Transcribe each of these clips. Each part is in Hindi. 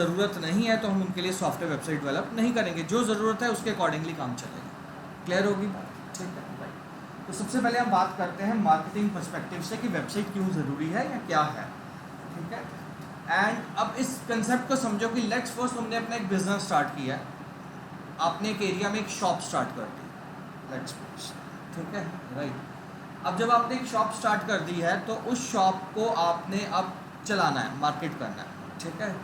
ज़रूरत नहीं है तो हम उनके लिए सॉफ्टवेयर वेबसाइट डेवलप नहीं करेंगे, जो ज़रूरत है उसके अकॉर्डिंगली काम चलेगा। क्लियर होगी बात? ठीक है भाई। तो सबसे पहले हम बात करते हैं मार्केटिंग पर्सपेक्टिव से कि वेबसाइट क्यों ज़रूरी है या क्या है। ठीक है, एंड अब इस कंसेप्ट को समझो कि लेट्स सपोज तुमने अपना एक बिजनेस स्टार्ट किया है, आपने एक एरिया में एक शॉप स्टार्ट कर दी, लेट्स सपोज, ठीक है राइट। अब जब आपने एक शॉप स्टार्ट कर दी है तो उस शॉप को आपने अब चलाना है, मार्केट करना है, ठीक है।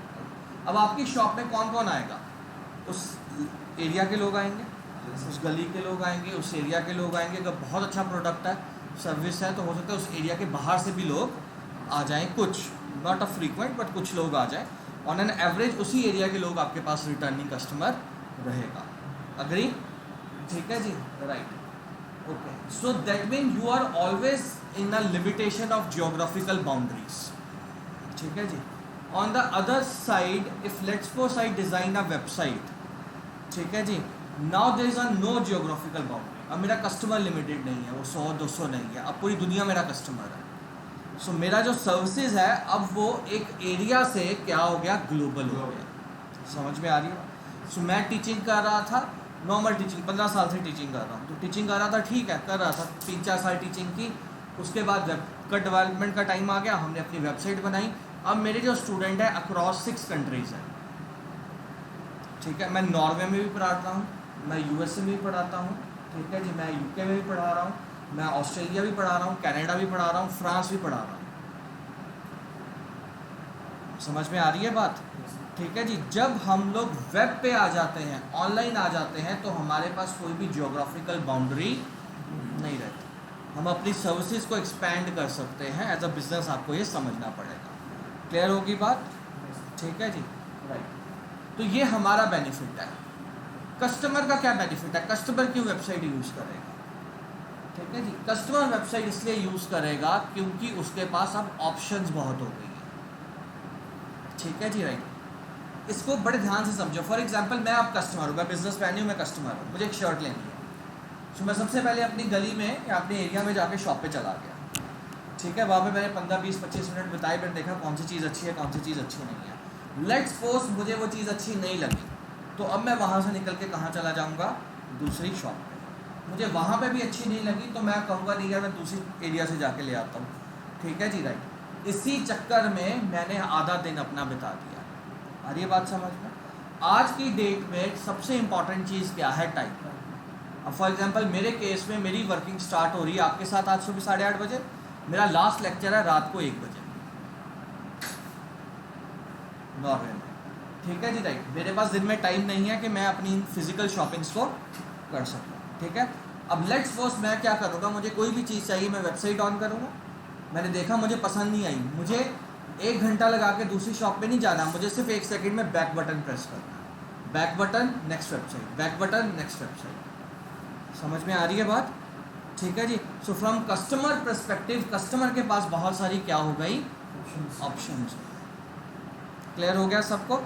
अब आपकी शॉप में कौन कौन आएगा? उस एरिया के लोग आएंगे, उस गली के लोग आएंगे, उस एरिया के लोग आएंगे। अगर बहुत अच्छा प्रोडक्ट है, सर्विस है, तो हो सकता है उस एरिया के बाहर से भी लोग आ जाएं, कुछ नॉट अ फ्रीक्वेंट बट कुछ लोग आ जाएं। ऑन एन एवरेज उसी एरिया के लोग आपके पास रिटर्निंग कस्टमर रहेगा। अग्री? ठीक है जी, right. Okay, so that mean you are always in a limitation of geographical boundaries. ठीक है जी। On the other side, if let's suppose I design a website, ठीक है जी, now there is a no geographical boundary. अब मेरा कस्टमर लिमिटेड नहीं है, वो 100-200 नहीं है, अब पूरी दुनिया मेरा कस्टमर है। सो मेरा जो सर्विसेज है अब वो एक एरिया से क्या हो गया, ग्लोबल हो गया। समझ में आ रही है? सो मैं टीचिंग कर रहा था, नॉर्मल टीचिंग, 15 साल से टीचिंग कर रहा हूँ, तो टीचिंग कर रहा था, ठीक है, कर रहा था, 3-4 साल टीचिंग की। उसके बाद वेब का डेवलपमेंट का टाइम आ गया, हमने अपनी वेबसाइट बनाई। अब मेरे जो स्टूडेंट है अक्रॉस 6 कंट्रीज़ हैं, ठीक है। मैं नॉर्वे में भी पढ़ाता हूँ, मैं यूएसए में भी पढ़ाता हूँ, ठीक है जी, मैं यूके में भी पढ़ा रहा हूँ, मैं ऑस्ट्रेलिया भी पढ़ा रहा हूँ, कनाडा भी पढ़ा रहा हूँ, फ्रांस भी पढ़ा रहा हूँ। समझ में आ रही है बात? ठीक है जी। जब हम लोग वेब पे आ जाते हैं, ऑनलाइन आ जाते हैं, तो हमारे पास कोई भी जियोग्राफिकल बाउंड्री नहीं रहती। हम अपनी सर्विसेज को एक्सपैंड कर सकते हैं एज अ बिजनेस, आपको ये समझना पड़ेगा। क्लियर होगी बात? ठीक है जी, राइट। तो ये हमारा बेनिफिट है। कस्टमर का क्या बेनिफिट है? कस्टमर क्यों वेबसाइट यूज़ करेगा? ठीक है जी, कस्टमर वेबसाइट इसलिए यूज़ करेगा क्योंकि उसके पास अब ऑप्शंस बहुत हो गई है। ठीक है जी, राइट। इसको बड़े ध्यान से समझो। फॉर एग्जांपल, मैं अब कस्टमर हूँ, मैं बिजनेस मैन हूँ, मैं कस्टमर हूँ, मुझे एक शर्ट लेनी है। तो मैं सबसे पहले अपनी गली में या अपने एरिया में जाके शॉप पे चला गया, ठीक है। वहाँ पे मैंने 15-20-25 मिनट बिताए, फिर देखा कौन सी चीज़ अच्छी है, कौन सी चीज़ अच्छी नहीं है। लेट्स सपोज मुझे वो चीज़ अच्छी नहीं लगी, तो अब मैं वहाँ से निकल के कहाँ चला जाऊँगा? दूसरी शॉप पे। मुझे वहाँ पे भी अच्छी नहीं लगी तो मैं कहूँगा नहीं यार, मैं दूसरी एरिया से जाके ले आता हूँ। ठीक है जी, राइट। इसी चक्कर में मैंने आधा दिन अपना बिता दिया। आ रही है बात समझ में? आज की डेट में सबसे इम्पॉर्टेंट चीज़ क्या है? टाइम। अब फॉर एग्जांपल मेरे केस में मेरी वर्किंग स्टार्ट हो रही है आपके साथ आज सुबह 8:30 बजे, मेरा लास्ट लेक्चर है रात को 1 बजे नॉर्वे में। ठीक है जी, राइट। मेरे पास दिन में टाइम नहीं है कि मैं अपनी फिजिकल शॉपिंग्स को कर सकूँ। ठीक है। अब लेट्स सपोज मैं क्या करूँगा, मुझे कोई भी चीज़ चाहिए, मैं वेबसाइट ऑन करूँगा, मैंने देखा मुझे पसंद नहीं आई, मुझे 1 घंटा लगा के दूसरी शॉप पे नहीं जाना, मुझे सिर्फ 1 सेकंड में बैक बटन प्रेस करना है। Back button, next website, back button, next website. समझ में आ रही है बात? ठीक है जी। So from customer perspective, customer के पास बहुत सारी क्या हो गई? ऑप्शंस। क्लियर हो गया सबको?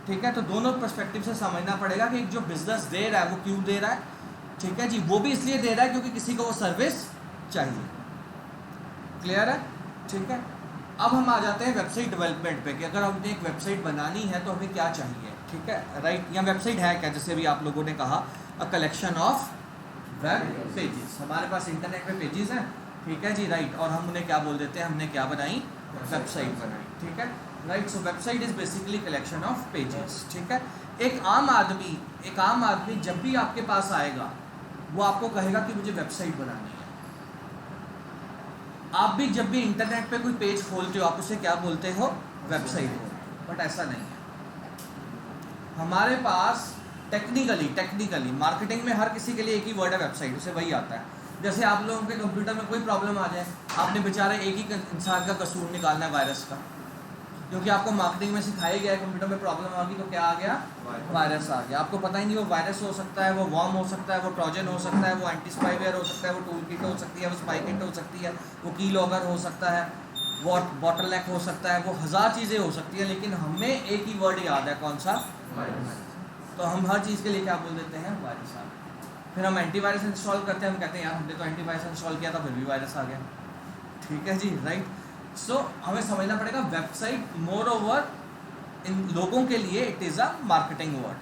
ठीक है। तो दोनों पर्सपेक्टिव से समझना पड़ेगा कि जो बिजनेस दे रहा है वो क्यों दे रहा है। ठीक है जी, वो भी इसलिए दे रहा है क्योंकि किसी को वो सर्विस चाहिए। क्लियर है? ठीक है। अब हम आ जाते हैं वेबसाइट डेवलपमेंट पे कि अगर हमने एक वेबसाइट बनानी है तो हमें क्या चाहिए। ठीक है, राइट। या वेबसाइट है क्या? जैसे भी आप लोगों ने कहा, a collection of web pages. हमारे पास इंटरनेट पे पेजेस हैं, ठीक है जी, राइट। और हम उन्हें क्या बोल देते हैं? हमने क्या बनाई? वेबसाइट बनाई। ठीक है, right. So website is basically collection of pages. ठीक है। एक आम आदमी जब भी आपके पास आएगा वो आपको कहेगा कि मुझे वेबसाइट बनानी है। आप भी जब भी इंटरनेट पे कोई पेज खोलते हो आप उसे क्या बोलते हो? वेबसाइट बोलते हो। बट ऐसा नहीं है। हमारे पास टेक्निकली मार्केटिंग में हर किसी के लिए एक ही वर्ड है वेबसाइट, उसे वही आता है। जैसे आप लोगों के कंप्यूटर में कोई प्रॉब्लम आ जाए, आपने बेचारे एक ही इंसान का कसूर निकालना है, वायरस का, क्योंकि आपको मार्केटिंग में सिखाया गया है कंप्यूटर में प्रॉब्लम आ गई तो क्या आ गया? वायरस आ गया। आपको पता ही नहीं वो वायरस हो सकता है, वो वॉर्म हो सकता है, वो ट्रोजन हो सकता है, वो एंटी स्पाईवेयर हो सकता है, वो टूल किट हो सकती है, वो स्पाई किट हो सकती है, वो की लॉगर हो सकता है, वो बॉटलनेक हो सकता है, वो 1000 चीज़ें हो सकती हैं, लेकिन हमें एक ही वर्ड याद है, कौन सा? वायरस। तो हम हर चीज़ के लिए क्या बोल देते हैं? वायरस आ गया। फिर हम एंटीवायरस इंस्टॉल करते हैं, हम कहते हैं यार हमने तो एंटीवायरस इंस्टॉल किया था फिर भी वायरस आ गया। ठीक है जी, राइट। सो हमें समझना पड़ेगा वेबसाइट मोर ओवर इन लोगों के लिए it is a marketing word,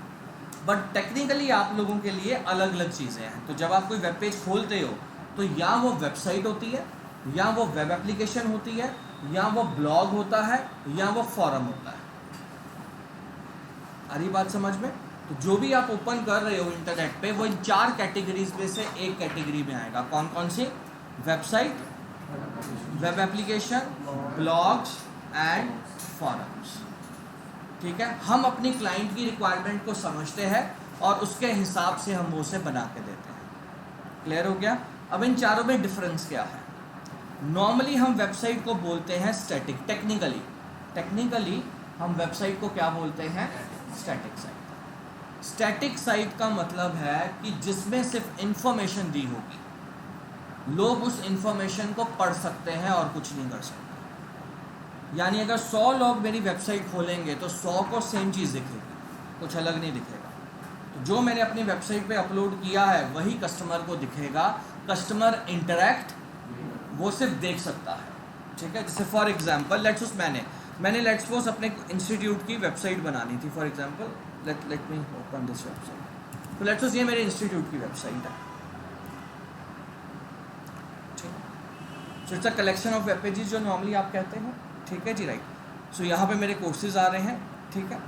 but technically आप लोगों के लिए अलग अलग चीज़ें हैं। तो जब आप कोई वेब पेज खोलते हो तो या वो वेबसाइट होती है, या वो वेब एप्लीकेशन होती है, या वो ब्लॉग होता है, या वो फॉरम होता है। आ रही बात समझ में? तो जो भी आप ओपन कर रहे हो इंटरनेट पे, वो इन 4 कैटेगरीज में से एक कैटेगरी में आएगा। कौन कौन सी? Website, web application, blogs and forums. ठीक है, हम अपनी क्लाइंट की रिक्वायरमेंट को समझते हैं और उसके हिसाब से हम वो उसे बना के देते हैं। क्लियर हो गया? अब इन चारों में डिफरेंस क्या है? नॉर्मली हम वेबसाइट को बोलते हैं स्टैटिक। टेक्निकली हम वेबसाइट को क्या बोलते हैं? Static site. स्टैटिक साइट का मतलब है कि जिसमें सिर्फ इंफॉर्मेशन दी होगी, लोग उस इंफॉर्मेशन को पढ़ सकते हैं और कुछ नहीं कर सकते। यानी अगर 100 लोग मेरी वेबसाइट खोलेंगे तो 100 को सेम चीज़ दिखेगी, कुछ अलग नहीं दिखेगा। तो जो मैंने अपनी वेबसाइट पे अपलोड किया है वही कस्टमर को दिखेगा। कस्टमर इंटरैक्ट वो सिर्फ देख सकता है। ठीक है, जैसे फॉर एग्जांपल मैंने लेट्स सपोज अपने इंस्टीट्यूट की वेबसाइट बनानी थी। For example let me open this website. तो लेट्स सपोज ये मेरे इंस्टीट्यूट की वेबसाइट है। So it's a collection of web pages जो नॉर्मली आप कहते हैं। ठीक है जी, राइट। सो यहाँ पे मेरे कोर्सेज आ रहे हैं। ठीक है,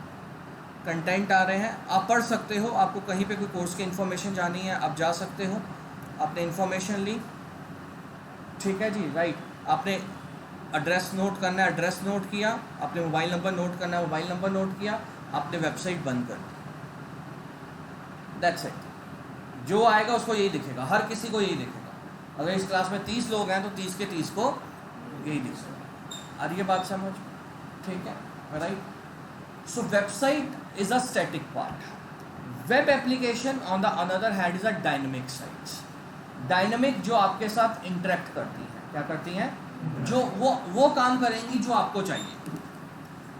कंटेंट आ रहे हैं, आप पढ़ सकते हो। आपको कहीं पे कोई कोर्स की इन्फॉर्मेशन जानी है, आप जा सकते हो। आपने इन्फॉर्मेशन ली, ठीक है जी, राइट। आपने एड्रेस नोट करना है, एड्रेस नोट किया। आपने मोबाइल नंबर नोट करना है, मोबाइल नंबर नोट किया। आपने वेबसाइट बंद कर दी। That's it. जो आएगा उसको यही दिखेगा, हर किसी को यही दिखेगा। अगर इस क्लास में 30 लोग हैं तो 30 के 30 को यही दिखेगा। आ रही है बात समझ? ठीक है, right. So website is a static part. Web application on the another hand is a dynamic sites. Dynamic जो आपके साथ इंटरेक्ट करती है। क्या करती हैं? जो वो काम करेंगी जो आपको चाहिए।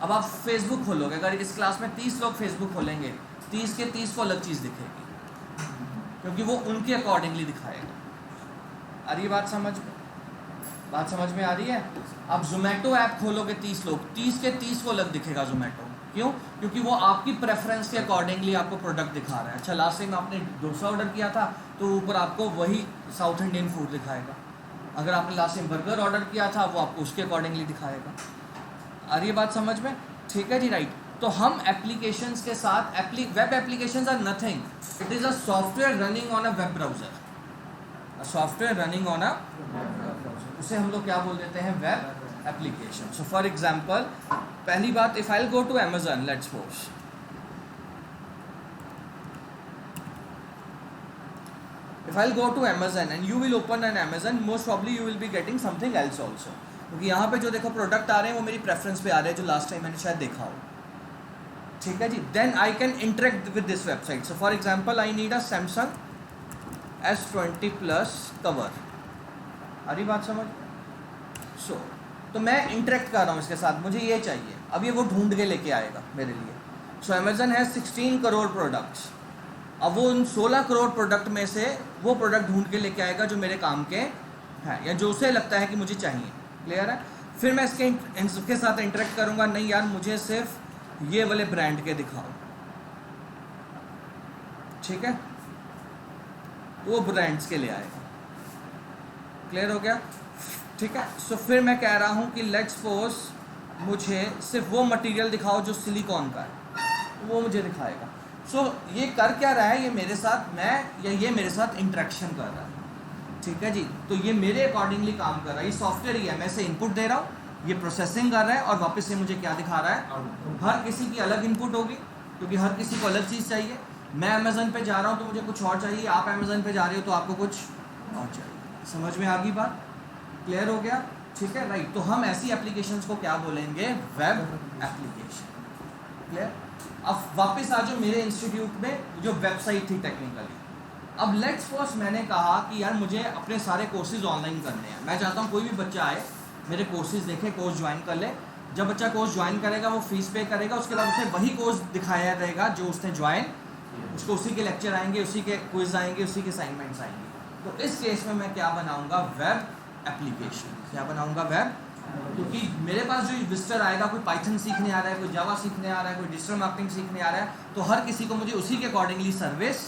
अब आप फेसबुक खोलोगे, अगर इस क्लास में 30 लोग फेसबुक खोलेंगे, 30 के 30 को अलग चीज़ दिखेगी, क्योंकि वो उनके अकॉर्डिंगली दिखाएगा। आ रही है बात समझ में? बात समझ में आ रही है? आप जोमेटो ऐप खोलोगे, 30 लोग, 30 के 30 को अलग दिखेगा जोमेटो। क्यों? क्योंकि वो आपकी प्रेफरेंस के अकॉर्डिंगली आपको प्रोडक्ट दिखा रहा है। अच्छा, लास्ट टाइम आपने डोसा ऑर्डर किया था तो ऊपर आपको वही साउथ इंडियन फूड दिखाएगा। अगर आपने लास्ट टाइम बर्गर ऑर्डर किया था वो आपको उसके अकॉर्डिंगली दिखाएगा। आ रही है बात समझ में? ठीक है जी, राइट। तो हम एप्लीकेशंस के साथ web applications are nothing, it is a software running on a web browser. Software running on a, उसे हम लोग क्या बोल देते हैं? Web application. So for example, पहली बात, if I will go to Amazon, let's suppose, if I'll go to Amazon and you will open an Amazon, most probably you will be getting something else also, क्योंकि यहाँ पे जो देखो प्रोडक्ट आ रहे हैं वो मेरी प्रेफरेंस पे आ रहे हैं, जो लास्ट टाइम मैंने शायद देखा हो। ठीक है जी, then I can interact with this website. So for example, I need a Samsung S20 plus cover. आ रही बात समझ? सो तो मैं इंटरेक्ट कर रहा हूँ इसके साथ, मुझे ये चाहिए। अब ये वो ढूंढ के लेके आएगा मेरे लिए। सो अमेजन है 16 करोड़ प्रोडक्ट्स। अब वो उन 16 करोड़ प्रोडक्ट में से वो प्रोडक्ट ढूंढ के लेके आएगा जो मेरे काम के हैं या जो उसे लगता है कि मुझे चाहिए। क्लियर है? फिर मैं इसके साथ इंटरेक्ट करूंगा, नहीं यार मुझे सिर्फ ये वाले ब्रांड के दिखाओ। ठीक है, वो ब्रांड्स के ले आएगा। क्लियर हो गया? ठीक है। सो फिर मैं कह रहा हूँ कि लेट्स सपोज मुझे सिर्फ वो मटेरियल दिखाओ जो सिलिकॉन का है, वो मुझे दिखाएगा। सो ये कर क्या रहा है? ये मेरे साथ ये मेरे साथ इंटरेक्शन कर रहा है। ठीक है जी, तो ये मेरे अकॉर्डिंगली काम कर रहा है। ये सॉफ्टवेयर ही है, मैं इसे इनपुट दे रहा हूँ, ये प्रोसेसिंग कर रहा है और वापस से मुझे क्या दिखा रहा है? हर किसी की अलग इनपुट होगी, क्योंकि हर किसी को अलग चीज़ चाहिए। मैं अमेजन पे जा रहा हूँ तो मुझे कुछ और चाहिए, आप अमेजन पे जा रहे हो तो आपको कुछ और चाहिए। समझ में आ गई बात? क्लियर हो गया? ठीक है, राइट। तो हम ऐसी एप्लीकेशंस को क्या बोलेंगे? Web application. क्लियर? अब वापस आ जाओ मेरे इंस्टीट्यूट में जो वेबसाइट थी टेक्निकली। अब लेट्स सपोज मैंने कहा कि यार मुझे अपने सारे कोर्सेज ऑनलाइन करने हैं। मैं चाहता हूँ कोई भी बच्चा आए, मेरे कोर्सेज देखे, कोर्स ज्वाइन कर ले। जब बच्चा कोर्स ज्वाइन करेगा वो फीस पे करेगा, उसके बाद उसे वही कोर्स दिखाया जाएगा जो उसने ज्वाइन, उसको उसी के लेक्चर आएंगे, उसी के क्विज आएंगे, उसी के असाइनमेंट्स आएंगे। तो इस केस में मैं क्या बनाऊँगा? Web application. क्या बनाऊँगा? वेब क्योंकि मेरे पास जो विजिटर आएगा, कोई पाइथन सीखने आ रहा है, कोई जावा सीखने आ रहा है, कोई डिजिटल मार्केटिंग सीखने आ रहा है, तो हर किसी को मुझे उसी के अकॉर्डिंगली सर्विस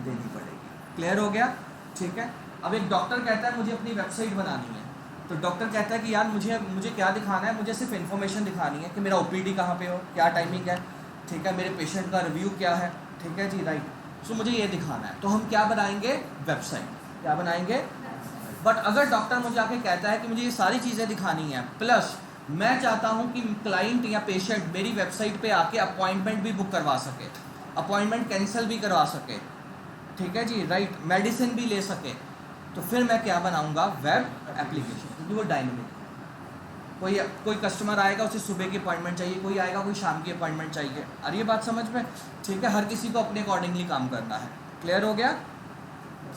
देनी पड़ेगी। क्लियर हो गया? ठीक है। अब एक डॉक्टर कहता है मुझे अपनी वेबसाइट बनानी है, तो डॉक्टर कहता है कि यार मुझे क्या दिखाना है, मुझे सिर्फ इन्फॉर्मेशन दिखानी है कि मेरा ओपीडी कहाँ पे हो, क्या टाइमिंग है, ठीक है, मेरे पेशेंट का रिव्यू क्या है, ठीक है जी, राइट। सो मुझे ये दिखाना है, तो हम क्या बनाएंगे? वेबसाइट। क्या बनाएंगे? बट अगर डॉक्टर मुझे आके कहता है कि मुझे ये सारी चीज़ें दिखानी है, प्लस मैं चाहता हूँ कि क्लाइंट या पेशेंट मेरी वेबसाइट पे आके अपॉइंटमेंट भी बुक करवा सके, अपॉइंटमेंट कैंसिल भी करवा सके, ठीक है जी, राइट, मेडिसिन भी ले सके, तो फिर मैं क्या बनाऊंगा? वेब एप्लीकेशन, क्योंकि वो डायनेमिक। कोई कस्टमर आएगा, उसे सुबह की अपॉइंटमेंट चाहिए, कोई आएगा कोई शाम की अपॉइंटमेंट चाहिए। और ये बात समझ में? ठीक है, हर किसी को अपने अकॉर्डिंगली काम करना है। क्लियर हो गया?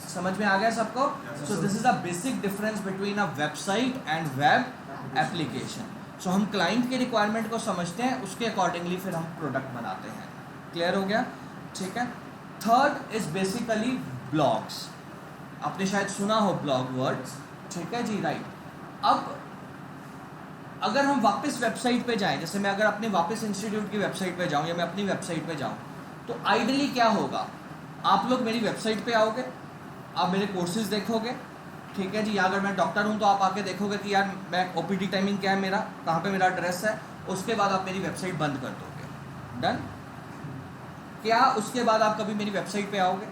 समझ में आ गया सबको? So this is a basic difference between a website and web application. So हम क्लाइंट के रिक्वायरमेंट को समझते हैं, उसके अकॉर्डिंगली फिर हम प्रोडक्ट बनाते हैं। क्लियर हो गया? ठीक है। Third is basically blogs. आपने शायद सुना हो ब्लॉग वर्ड्स, ठीक है जी, राइट। अब अगर हम वापस वेबसाइट पे जाएं, जैसे मैं अगर अपने वापस इंस्टीट्यूट की वेबसाइट पे जाऊं या मैं अपनी वेबसाइट पे जाऊं, तो आइडियली क्या होगा? आप लोग मेरी वेबसाइट पे आओगे, आप मेरे कोर्सेज देखोगे, ठीक है जी, या अगर मैं डॉक्टर हूं तो आप आके देखोगे कि यार मैं ओपीडी टाइमिंग क्या है मेरा, कहाँ पे मेरा एड्रेस है, उसके बाद आप मेरी वेबसाइट बंद कर दोगे। डन? क्या उसके बाद आप कभी मेरी वेबसाइट पे आओगे?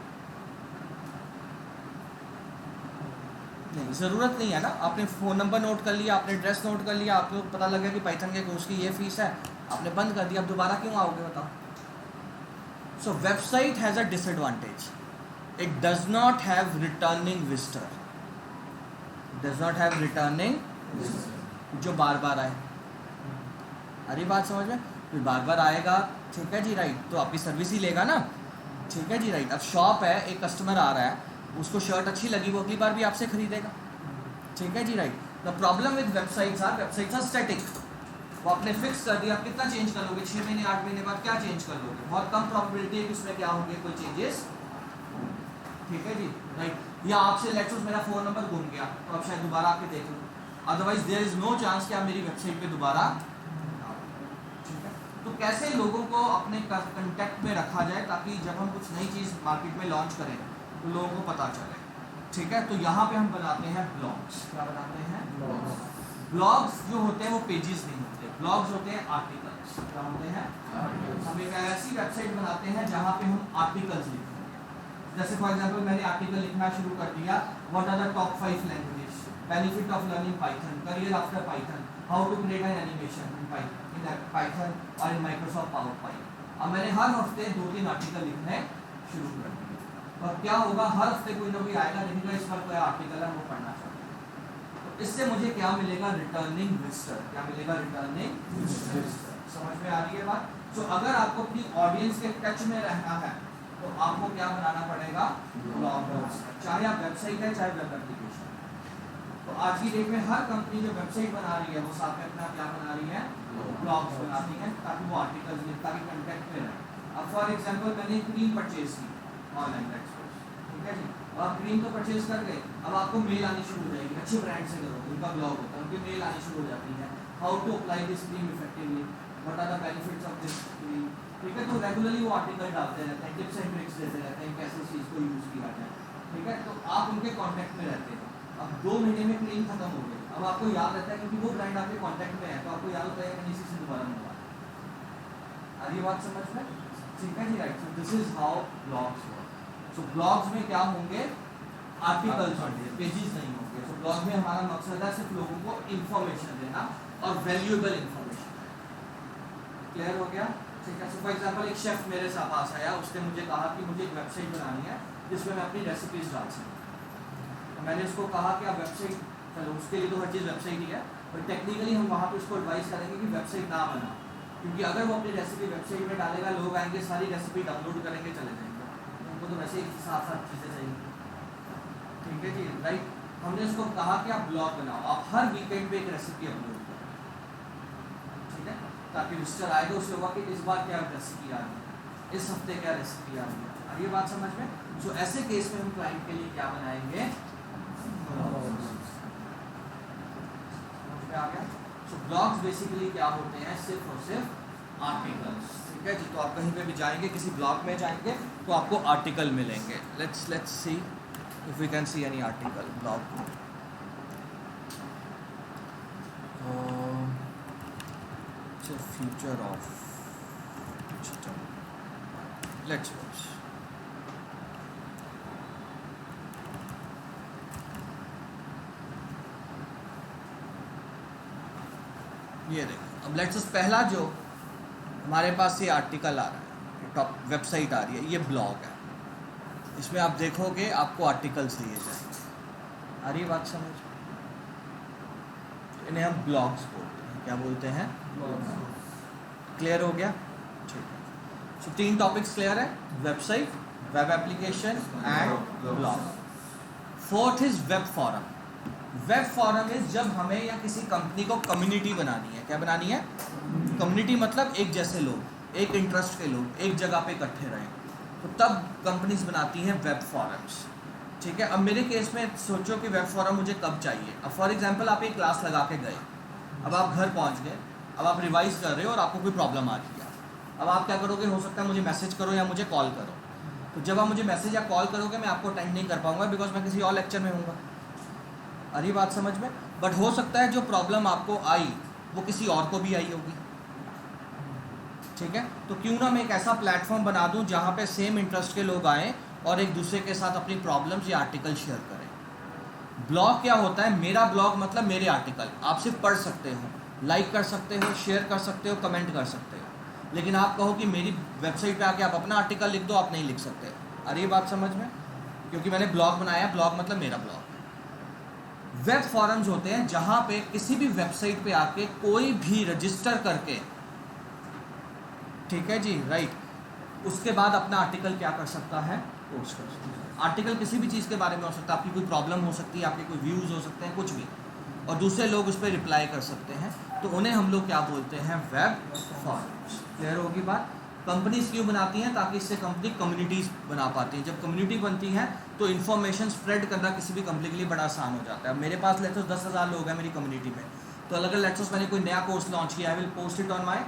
नहीं, ज़रूरत नहीं है ना। आपने फ़ोन नंबर नोट कर लिया, आपने एड्रेस नोट कर लिया, आपको पता लग गया कि पाइथन के कोर्स की ये फीस है, आपने बंद कर दिया, अब दोबारा क्यों आओगे बताओ? सो website has a disadvantage, it does not have returning visitor, does not have returning जो बार बार आए। अरे बात समझ में? कोई बार बार आएगा, ठीक है जी, राइट, तो आपकी सर्विस ही लेगा ना, ठीक है जी, राइट। अब शॉप है, एक कस्टमर आ रहा है, उसको शर्ट अच्छी लगी, वो अगली बार भी आपसे खरीदेगा, ठीक है जी, right. The problem with websites are static. वो आपने फिक्स कर दिया, आप कितना चेंज कर लोगे? 6 महीने 8 महीने बाद क्या चेंज कर लोगे? बहुत कम प्रॉबिलिटी है कि उसमें क्या होंगे, कोई चेंजेस, ठीक है जी, राइट। या आपसे लेट्स सपोज मेरा फ़ोन नंबर गुम गया, तो आप शायद दोबारा आके देख लो, otherwise there is no chance कि आप मेरी वेबसाइट पे दोबारा, ठीक है। तो कैसे लोगों को अपने कंटेक्ट में रखा जाए ताकि जब हम कुछ नई चीज़ मार्केट में लॉन्च करें तो लोगों को पता चले, ठीक है। तो यहाँ पे हम बनाते हैं ब्लॉग्स। क्या बनाते हैं? ब्लॉग्स जो होते हैं वो पेजेस नहीं होते, ब्लॉग्स होते हैं आर्टिकल्स। क्या होते हैं? हम एक ऐसी वेबसाइट बनाते हैं जहाँ पे हम आर्टिकल्स लिखते हैं। जैसे फॉर एग्जांपल मैंने आर्टिकल लिखना शुरू कर दिया, what are the top 5 languages, benefit of learning Python, career after Python, how to create an animation in Python और इन माइक्रोसॉफ्ट पावर पॉइंट। अब मैंने हर हफ्ते 2-3 आर्टिकल लिखने शुरू कर दिए, और क्या होगा? हर हफ्ते कोई ना कोई आएगा, देखेगा इस पर कोई आर्टिकल है, वो पढ़ना चाहता है, तो इससे मुझे क्या मिलेगा? Returning visitor. क्या मिलेगा? Returning visitor. समझ में आ रही है बात? तो अगर आपको अपनी ऑडियंस के टच में रहना है तो आपको क्या बनाना पड़ेगा? ब्लॉग। चाहे आप वेबसाइट है चाहे वेब एप्लीकेशन। तो आज की डेट में हर कंपनी जो वेबसाइट बना रही है वो साथ में अपना क्या बना रही है? ब्लॉग्स बनाती है, ताकि वो आर्टिकल्स लिख, ताकि कंटेंट में रहे। अब फॉर एग्जाम्पल मैंने क्रीम परचेज की ऑनलाइन प्लेटफॉर्म, ठीक है जी, आप क्रीम तो परचेज कर गए, अब आपको मेल आनी शुरू हो जाएगी, अच्छे ब्रांड से करो, उनका ब्लॉग होता है, उनकी मेल आनी शुरू हो जाती है, how to apply this cream effectively, what are the benefits of this cream, ठीक है। तो रेगुलरली वो आर्टिकल डालते रहते हैं, टिप्स एंड ट्रिक्स देते रहते हैं कैसे चीज़ को यूज़ किया जाए, ठीक है। तो आप उनके कॉन्टैक्ट में रहते हैं। अब 2 महीने में क्रीम खत्म हो गई, अब आपको याद रहता है क्योंकि वो ब्रांड आपके कॉन्टैक्ट में है, तो आपको याद होता है कि इसी से दोबारा मंगवा। आ रही बात समझ में? ठीक है जी, right. So this is how blogs work. So blogs में क्या होंगे? आर्टिकल्स होंगे, पेजेस नहीं होंगे। सो ब्लॉग में हमारा मकसद है सिर्फ लोगों को इंफॉर्मेशन देना और वैल्यूएबल इंफॉर्मेशन। क्लियर हो गया? ठीक है। सो फॉर एग्जांपल एक शेफ मेरे साथ पास आया, उसने मुझे कहा कि मुझे एक वेबसाइट बनानी है जिसमें मैं अपनी रेसिपीज डाल सकूँ। तो मैंने उसको कहा कि आप वेबसाइट, चलो उसके लिए तो हर चीज़ वेबसाइट ही है, पर टेक्निकली हम वहाँ पे उसको एडवाइस करेंगे कि वेबसाइट ना बना, क्योंकि अगर वो अपनी रेसिपी वेबसाइट में डालेगा, लोग आएंगे, सारी रेसिपी डाउनलोड करेंगे, चले जाएंगे, उनको तो वैसे ही साथ साथ चीज़ें चाहिए, ठीक है जी, राइट। हमने उसको कहा कि आप ब्लॉग बनाओ, आप हर वीकेंड पे एक रेसिपी अपलोड करो, ठीक है, ताकि विजिटर आएगा, उसे होगा कि इस बार क्या रेसिपी आ रही है, इस हफ्ते क्या रेसिपी आ रही है। और ये बात समझ में? सो ऐसे केस में हम क्लाइंट के लिए क्या बनाएंगे? समझ में आ गया? तो ब्लॉग्स बेसिकली क्या होते हैं, सिर्फ और सिर्फ आर्टिकल्स। ठीक है जी, तो आप कहीं पे भी जाएंगे, किसी ब्लॉग में जाएंगे तो आपको आर्टिकल मिलेंगे। Let's see if we can see any article blog. Future of let's watch. ये देखो, अब लेट्स पहला जो हमारे पास ये आर्टिकल आ रहा है, टॉप वेबसाइट आ रही है, ये ब्लॉग है। इसमें आप देखोगे आपको आर्टिकल्स दिए जाएंगे। आ रही बात समझ? इन्हें हम ब्लॉग्स बोलते हैं। क्या बोलते हैं? क्लियर हो गया? ठीक है। सो 3 टॉपिक्स क्लियर है, website, web application and blog. 4th is web forum. Web forum is जब हमें या किसी कंपनी को कम्युनिटी बनानी है। क्या बनानी है? कम्युनिटी मतलब एक जैसे लोग, एक इंटरेस्ट के लोग एक जगह पे इकट्ठे रहें, तो तब कंपनीज बनाती हैं वेब फॉरम्स। ठीक है। अब मेरे केस में सोचो कि वेब फॉरम मुझे कब चाहिए। अब फॉर एग्जांपल आप एक क्लास लगा के गए, अब आप घर पहुंच गए, अब आप रिवाइज कर रहे हो और आपको कोई प्रॉब्लम आ रही है। अब आप क्या करोगे? हो सकता है मुझे मैसेज करो या मुझे कॉल करो। तो जब आप मुझे मैसेज या कॉल करोगे मैं आपको अटेंड नहीं कर पाऊंगा, बिकॉज मैं किसी और लेक्चर में हूँगा। अरे बात समझ में? बट हो सकता है जो प्रॉब्लम आपको आई वो किसी और को भी आई होगी। ठीक है। तो क्यों ना मैं एक ऐसा प्लेटफॉर्म बना दूं जहां पे सेम इंटरेस्ट के लोग आएँ और एक दूसरे के साथ अपनी प्रॉब्लम्स या आर्टिकल शेयर करें। ब्लॉग क्या होता है? मेरा ब्लॉग मतलब मेरे आर्टिकल। आप सिर्फ पढ़ सकते हो, लाइक कर सकते हो, शेयर कर सकते हो, कमेंट कर सकते हो, लेकिन आप कहो कि मेरी वेबसाइट पे आके आप अपना आर्टिकल लिख दो, आप नहीं लिख सकते। अरे ये बात समझ में? क्योंकि मैंने ब्लॉग बनाया, ब्लॉग मतलब मेरा ब्लॉग। वेब फॉरम्स होते हैं जहां पे किसी भी वेबसाइट पे आके कोई भी रजिस्टर करके, ठीक है जी, राइट, उसके बाद अपना आर्टिकल क्या कर सकता है? पोस्ट कर सकता है। आर्टिकल किसी भी चीज़ के बारे में हो सकता है, आपकी कोई प्रॉब्लम हो सकती है, आपके कोई व्यूज़ हो सकते हैं, कुछ भी, और दूसरे लोग उस पर रिप्लाई कर सकते हैं, तो उन्हें हम लोग क्या बोलते हैं? Web forums. क्लियर होगी बात? कंपनीज क्यों बनाती हैं? ताकि इससे कंपनी कम्युनिटीज़ बना पाती हैं। जब कम्युनिटी बनती हैं तो इन्फॉर्मेशन स्प्रेड करना किसी भी कंपनी के लिए बड़ा आसान हो जाता है। मेरे पास लेट्स 10,000 लोग हैं मेरी कम्युनिटी में, तो अलग अलग लेट्स मैंने कोई नया कोर्स लॉन्च किया, I will post it on my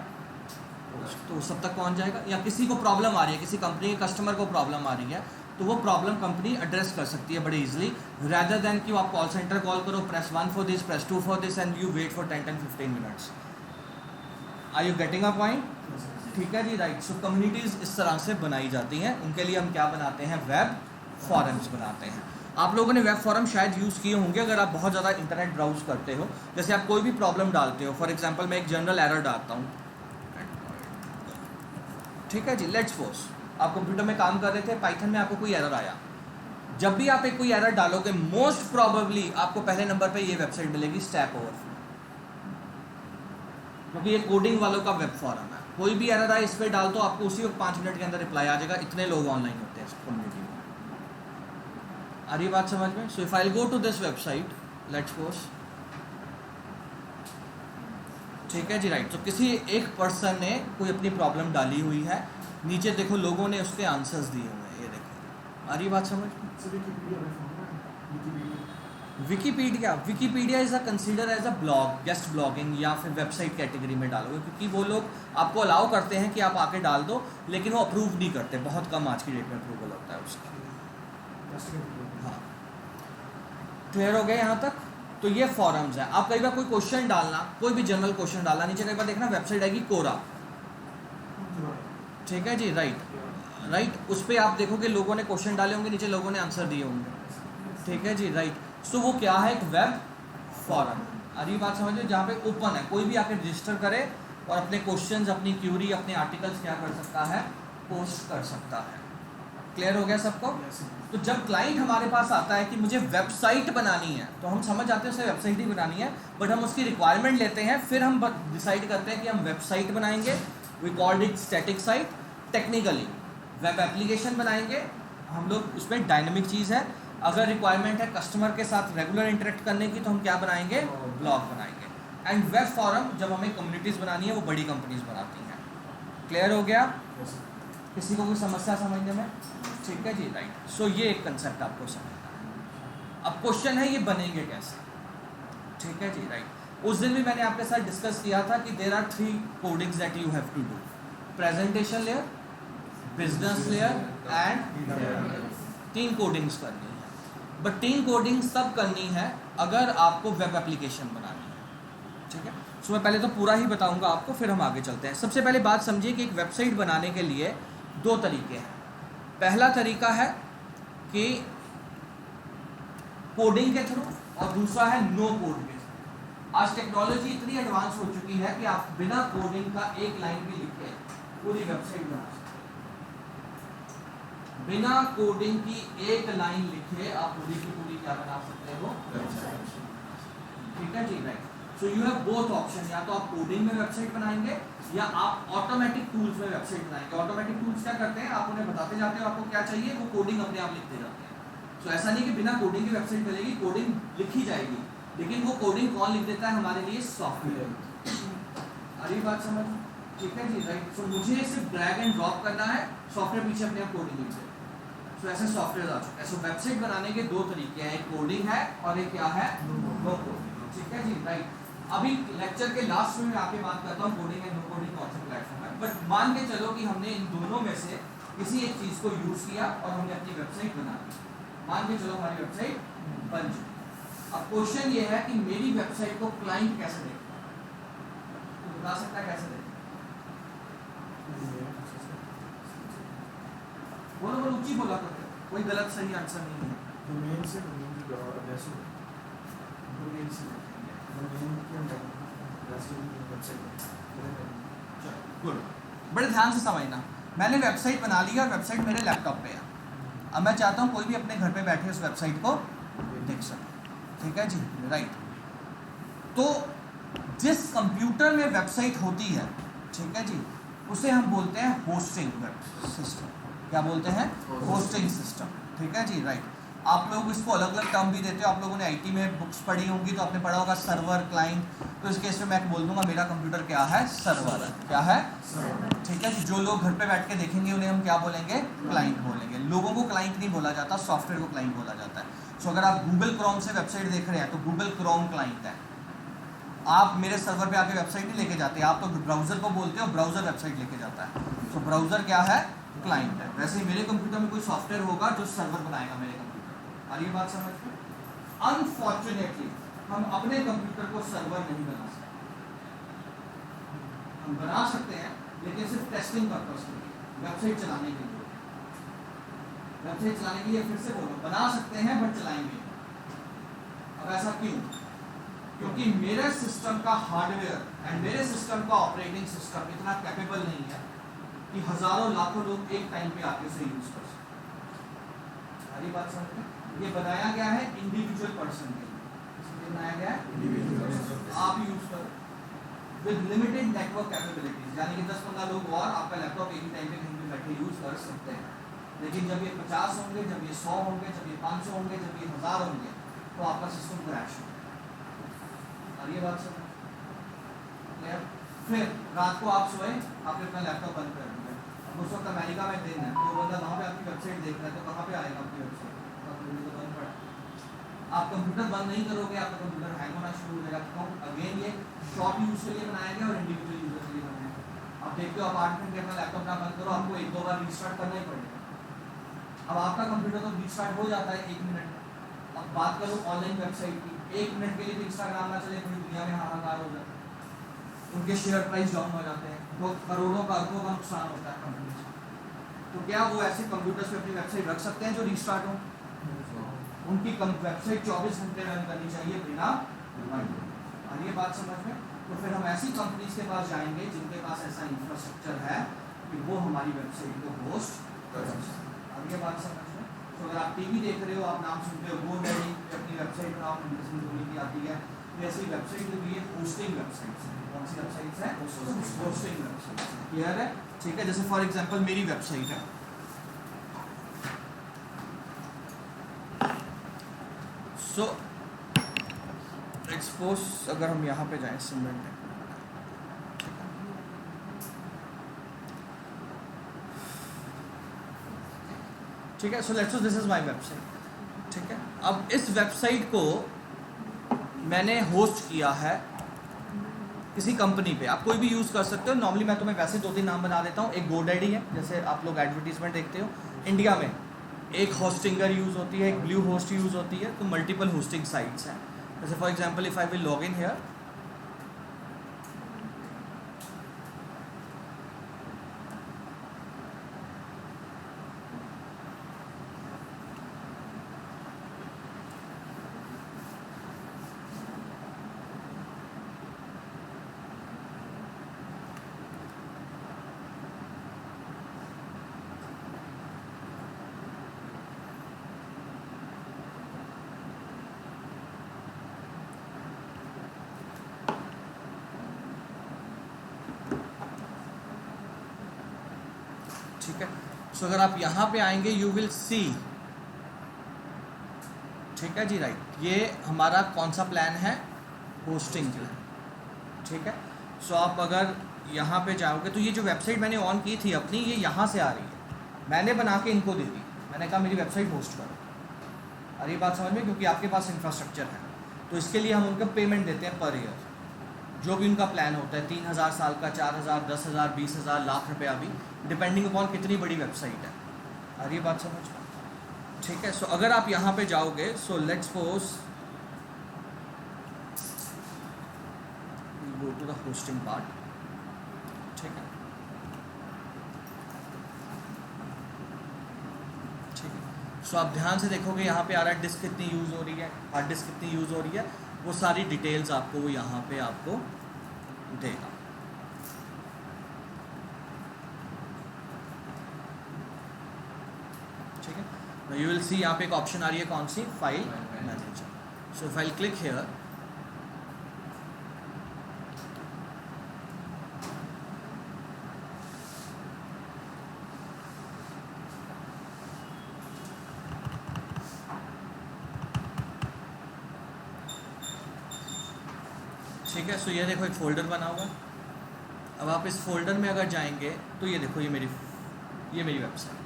post, तो सब तक पहुंच जाएगा। या किसी को प्रॉब्लम आ रही है, किसी कंपनी के कस्टमर को प्रॉब्लम आ रही है, तो वो प्रॉब्लम कंपनी एड्रेस कर सकती है बड़े इजीली, रैदर देन कि आप कॉल सेंटर कॉल करो, press 1 for this, press 2 for this and you wait for 10-15 minutes. Are you getting a point? ठीक है जी, राइट। सो कम्युनिटीज़ इस तरह से बनाई जाती हैं, उनके लिए हम क्या बनाते हैं? वेब फॉरम्स बनाते हैं। आप लोगों ने वेब फॉरम शायद यूज़ किए होंगे अगर आप बहुत ज़्यादा इंटरनेट ब्राउज करते हो। जैसे आप कोई भी प्रॉब्लम डालते हो, फॉर एग्जांपल मैं एक जनरल एरर डालता हूँ, ठीक है जी, लेट्स सपोज आप कंप्यूटर में काम कर रहे थे, पाइथन में आपको कोई एरर आया। जब भी आप एक कोई एरर डालोगे, मोस्ट प्रोबेबली आपको पहले नंबर पे ये वेबसाइट मिलेगी, स्टैक ओवरफ्लो, क्योंकि ये कोडिंग वालों का वेब फॉरम है। कोई भी एरर आए इस पर डाल दो, आपको उसी वक्त 5 मिनट के अंदर रिप्लाई आ जाएगा। इतने लोग ऑनलाइन होते हैं इस कम्युनिटी में। आ रही बात समझ में? So if I go to this website, let's suppose, ठीक है जी, राइट। तो किसी एक पर्सन ने कोई अपनी प्रॉब्लम डाली हुई है, नीचे देखो लोगों ने उसके आंसर्स दिए हुए हैं, ये देखो। आ रही बात समझ में? Wikipedia is a consider as a blog, guest blogging या फिर वेबसाइट कैटेगरी में डालोगे, क्योंकि वो लोग आपको अलाउ करते हैं कि आप आके डाल दो, लेकिन वो अप्रूव नहीं करते। बहुत कम आज की डेट में अप्रूवल होता है उसका। हाँ, क्लियर हो गया यहाँ तक? तो ये फॉरम्स है। आप कई बार कोई क्वेश्चन डालना, कोई भी जनरल क्वेश्चन डालना, नीचे कई बार देखना वेबसाइट आएगी कोरा, ठीक है जी, राइट। उस पर आप देखोगे लोगों ने क्वेश्चन डाले होंगे, नीचे लोगों ने आंसर दिए होंगे, ठीक है जी, राइट। सो वो क्या है? एक वेब फॉरम। अरे बात समझिए, जहाँ पे ओपन है, कोई भी आके रजिस्टर करे और अपने क्वेश्चंस, अपनी क्यूरी, अपने आर्टिकल्स क्या कर सकता है? पोस्ट कर सकता है। क्लियर हो गया सबको? तो जब क्लाइंट हमारे पास आता है कि मुझे वेबसाइट बनानी है, तो हम समझ आते हैं उसे वेबसाइट ही बनानी है, बट हम उसकी रिक्वायरमेंट लेते हैं, फिर हम डिसाइड करते हैं कि हम वेबसाइट बनाएंगे, we called it static site. Technically web application बनाएंगे हम लोग, उसमें डायनेमिक चीज़ है। अगर रिक्वायरमेंट है कस्टमर के साथ रेगुलर इंटरेक्ट करने की, तो हम क्या बनाएंगे? ब्लॉग बनाएंगे। एंड वेब फॉरम जब हमें कम्युनिटीज़ बनानी है, वो बड़ी कंपनीज बनाती हैं। क्लियर हो गया? किसी को कोई समस्या समझने में? ठीक है जी, राइट। सो ये एक कंसेप्ट आपको समझना है। अब क्वेश्चन है ये बनेंगे कैसे? ठीक है जी, राइट। उस दिन भी मैंने आपके साथ डिस्कस किया था कि there are 3 codings that you have to do, presentation layer, business layer and 3 codings करनी है। बट 3 कोडिंग्स तब करनी है अगर आपको वेब एप्लीकेशन बनानी है, ठीक है। सो मैं पहले तो पूरा ही बताऊंगा आपको, फिर हम आगे चलते हैं। सबसे पहले बात समझिए कि एक वेबसाइट बनाने के लिए 2 तरीके हैं। पहला तरीका है कि कोडिंग के थ्रू और दूसरा है नो कोड के थ्रू। आज टेक्नोलॉजी इतनी एडवांस हो चुकी है कि आप बिना कोडिंग का एक लाइन भी लिखे पूरी वेबसाइट बना सकते हैं। बिना कोडिंग की एक लाइन लिखे आप पूरी की पूरी क्या बना सकते हो, वेबसाइट। ठीक है जी, right. So you have both option, या तो आप कोडिंग में वेबसाइट बनाएंगे या आप ऑटोमेटिक टूल्स में वेबसाइट बनाएंगे। ऑटोमेटिक टूल्स क्या करते हैं, आप उन्हें बताते जाते हो आपको क्या चाहिए, वो कोडिंग अपने आप लिखते जाते हैं। सो ऐसा नहीं कि बिना कोडिंग की वेबसाइट चलेगी, कोडिंग लिखी जाएगी, लेकिन वो कोडिंग कौन लिख देता है हमारे लिए, सॉफ्टवेयर। अरे बात समझ, ठीक है जी, राइट। सो मुझे सिर्फ ड्रैग एंड ड्रॉप करना है, सॉफ्टवेयर पीछे अपने आप कोडिंग लिख देगा। सो ऐसे सॉफ्टवेयर आ चुके हैं। सो वेबसाइट बनाने के 2 तरीके हैं, एक कोडिंग है और एक क्या है, नो कोडिंग। ठीक है जी, राइट। अभी लेक्चर के लास्ट में मैं आपके बात करता हूँ कोडिंग एंड नो कोडिंग कौन सा प्लेटफॉर्म है। बट मान के चलो कि हमने इन दोनों में से किसी एक चीज को यूज किया और हमने अपनी वेबसाइट बना ली। मान के चलो हमारी वेबसाइट बन चुकी। अब क्वेश्चन ये है कि मेरी वेबसाइट को क्लाइंट कैसे देखेगा, तो बता सकता है कैसे देखेगा? बोलो बोलो, ऊंची बोला करते, कोई गलत सही आंसर नहीं है। डोमेन से डोमेन की एड्रेस हो, डोमेन से डोमेन के अंदर एड्रेस की वेबसाइट। गुड, बड़े ध्यान से समझना। मैंने वेबसाइट बना ली और वेबसाइट मेरे लैपटॉप पे है। अब मैं चाहता हूँ कोई भी अपने घर पे बैठे उस वेबसाइट को देख सके। ठीक है जी, राइट। तो जिस कंप्यूटर में वेबसाइट होती है, ठीक है जी, उसे हम बोलते हैं होस्टिंग वेब सिस्टम। क्या बोलते हैं? Hosting system. ठीक है जी, राइट। आप लोग इसको अलग अलग टर्म भी देते हो। आप लोगों ने आईटी में बुक्स पढ़ी होंगी तो आपने पढ़ा होगा सर्वर, क्लाइंट। तो इस केस में मैं बोल दूंगा मेरा कंप्यूटर क्या है, सर्वर है। क्या है? ठीक है जी। जो लोग घर पे बैठ के देखेंगे उन्हें हम क्या बोलेंगे, क्लाइंट बोलेंगे। लोगों को क्लाइंट नहीं बोला जाता, सॉफ्टवेयर को क्लाइंट बोला जाता है। सो अगर आप गूगल क्रोम से वेबसाइट देख रहे हैं तो गूगल क्रोम क्लाइंट है। आप मेरे सर्वर पे आके वेबसाइट नहीं लेके जाते, आप तो ब्राउजर को बोलते हो, ब्राउजर वेबसाइट लेके जाता है। तो ब्राउजर क्या है, क्लाइंट है। वैसे ही मेरे कंप्यूटर में कोई सॉफ्टवेयर होगा जो सर्वर बनाएगा मेरे कंप्यूटर। और ये बात समझ में? अनफॉर्चुनेटली हम अपने कंप्यूटर को सर्वर नहीं बना सकते। हम बना सकते हैं लेकिन सिर्फ टेस्टिंग पर्पस के लिए, वेबसाइट चलाने के लिए। वेबसाइट चलाने के लिए फिर से बोलो, बना सकते हैं बट चलाएंगे। अब ऐसा क्यों? क्योंकि मेरे सिस्टम का हार्डवेयर एंड मेरे सिस्टम का ऑपरेटिंग सिस्टम इतना कैपेबल नहीं है कि हजारों लाखों लोग एक टाइम पे आके उसे यूज कर सकते। सारी बात समझ में? ये बनाया गया है इंडिविजुअल पर्सन के लिए। इसलिए बनाया गया है इंडिविजुअल, आप यूज करो विद लिमिटेड नेटवर्क कैपेबिलिटीज। यानी कि 10-15 लोग और आपका लैपटॉप एक ही टाइम पे कहीं पे बैठे यूज कर सकते हैं। लेकिन जब ये 50 होंगे, जब ये 100 होंगे, जब ये 500 होंगे, जब ये 1000 होंगे, तो आपका सिस्टम क्रैश होगा। और ये बात समझ क्लियर? फिर रात को आप सोए, आपने अपना लैपटॉप बंद कर दिया। अब उस वक्त अमेरिका में दिन है, तो बंदा वहाँ पे आपकी वेबसाइट देख रहा है, तो कहाँ पे आएगा आपकी वेबसाइट? तो बंद पड़ा। आप कंप्यूटर बंद नहीं करोगे, आपका कंप्यूटर हैंग होना शुरू हो जाएगा। तो अगेन ये शॉर्ट यूज के लिए बनाया गया और इंडिविजुअल यूजर के लिए बनाया गया। आप देखते हो अपार्टमेंट में अपना लैपटॉप ना बंद करो, आपको 1-2 बार रिस्टार्ट करना ही पड़ेगा। अब आपका कंप्यूटर तो रिस्टार्ट हो जाता है 1 मिनट में। अब बात करो ऑनलाइन वेबसाइट की, 1 मिनट के लिए भी इंस्टाग्राम ना चले, पूरी दुनिया में हाहाकार हो जाता है। उनके शेयर प्राइस डाउन हो जाते हैं, तो करोड़ों का अरबों का नुकसान होता है कंपनी से। तो क्या वो ऐसे कंप्यूटर्स पे अपनी वेबसाइट रख सकते हैं जो रिस्टार्ट हो? उनकी वेबसाइट 24 घंटे रन करनी चाहिए बिना रिमाइंडर। और ये बात समझ में? तो फिर हम ऐसी कंपनीज के पास जाएंगे जिनके पास ऐसा इंफ्रास्ट्रक्चर है कि वो हमारी वेबसाइट को होस्ट कर सकते हैं। और ये बात समझ में? तो अगर आप टीवी देख रहे हो, आप नाम सुनते हो GoDaddy, अपनी वेबसाइट बनाओ, धोनी की आती है। तो ऐसी वेबसाइट जो भी है होस्टिंग वेबसाइट्स है। कौन सी वेबसाइट्स है? Hosting websites. क्लियर है? ठीक है। जैसे फॉर एग्जांपल मेरी वेबसाइट है, सो एक्सपोज, अगर हम यहाँ पे जाएं सीमेंट, ठीक है। So let's this is my website. ठीक है। अब इस वेबसाइट को मैंने होस्ट किया है किसी कंपनी पे आप कोई भी यूज़ कर सकते हो। नॉर्मली मैं तुम्हें वैसे 2-3 नाम बता देता हूँ। एक GoDaddy है, जैसे आप लोग एडवर्टीजमेंट देखते हो इंडिया में, एक होस्टिंगर यूज़ होती है, एक ब्लू होस्ट यूज़ होती है, तो मल्टीपल होस्टिंग साइट्स हैं। जैसे for example if I will log in here, ठीक है। सो अगर आप यहाँ पे आएंगे यू विल सी, ठीक है जी, राइट, ये हमारा कौन सा प्लान है, होस्टिंग प्लान, ठीक है। सो आप अगर यहाँ पे जाओगे तो ये जो वेबसाइट मैंने ऑन की थी अपनी, ये यहाँ से आ रही है, मैंने बना के इनको दे दी, मैंने कहा मेरी वेबसाइट होस्ट करो। और ये बात समझ में, क्योंकि आपके पास इंफ्रास्ट्रक्चर है, तो इसके लिए हम उनको पेमेंट देते हैं पर ईयर, जो भी उनका प्लान होता है, 3000 साल का, 4000, 10,000, 20,000, लाख रुपया भी, डिपेंडिंग अपॉन कितनी बड़ी वेबसाइट है। और ये बात समझ में, ठीक है। सो अगर आप यहाँ पे जाओगे, so let's suppose go to the hosting part, ठीक है, ठीक है। सो आप ध्यान से देखोगे यहाँ पे आ रहा है डिस्क कितनी यूज़ हो रही है, हार्ड डिस्क कितनी यूज़ हो रही है, वो सारी डिटेल्स आपको वो यहाँ पे आपको देगा। ठीक है, यू विल सी यहाँ पे एक ऑप्शन आ रही है, कौन सी, file manager. So file click here, ठीक है। सो ये देखो एक फ़ोल्डर बना हुआ है। अब आप इस फोल्डर में अगर जाएंगे तो ये देखो, ये मेरी वेबसाइट,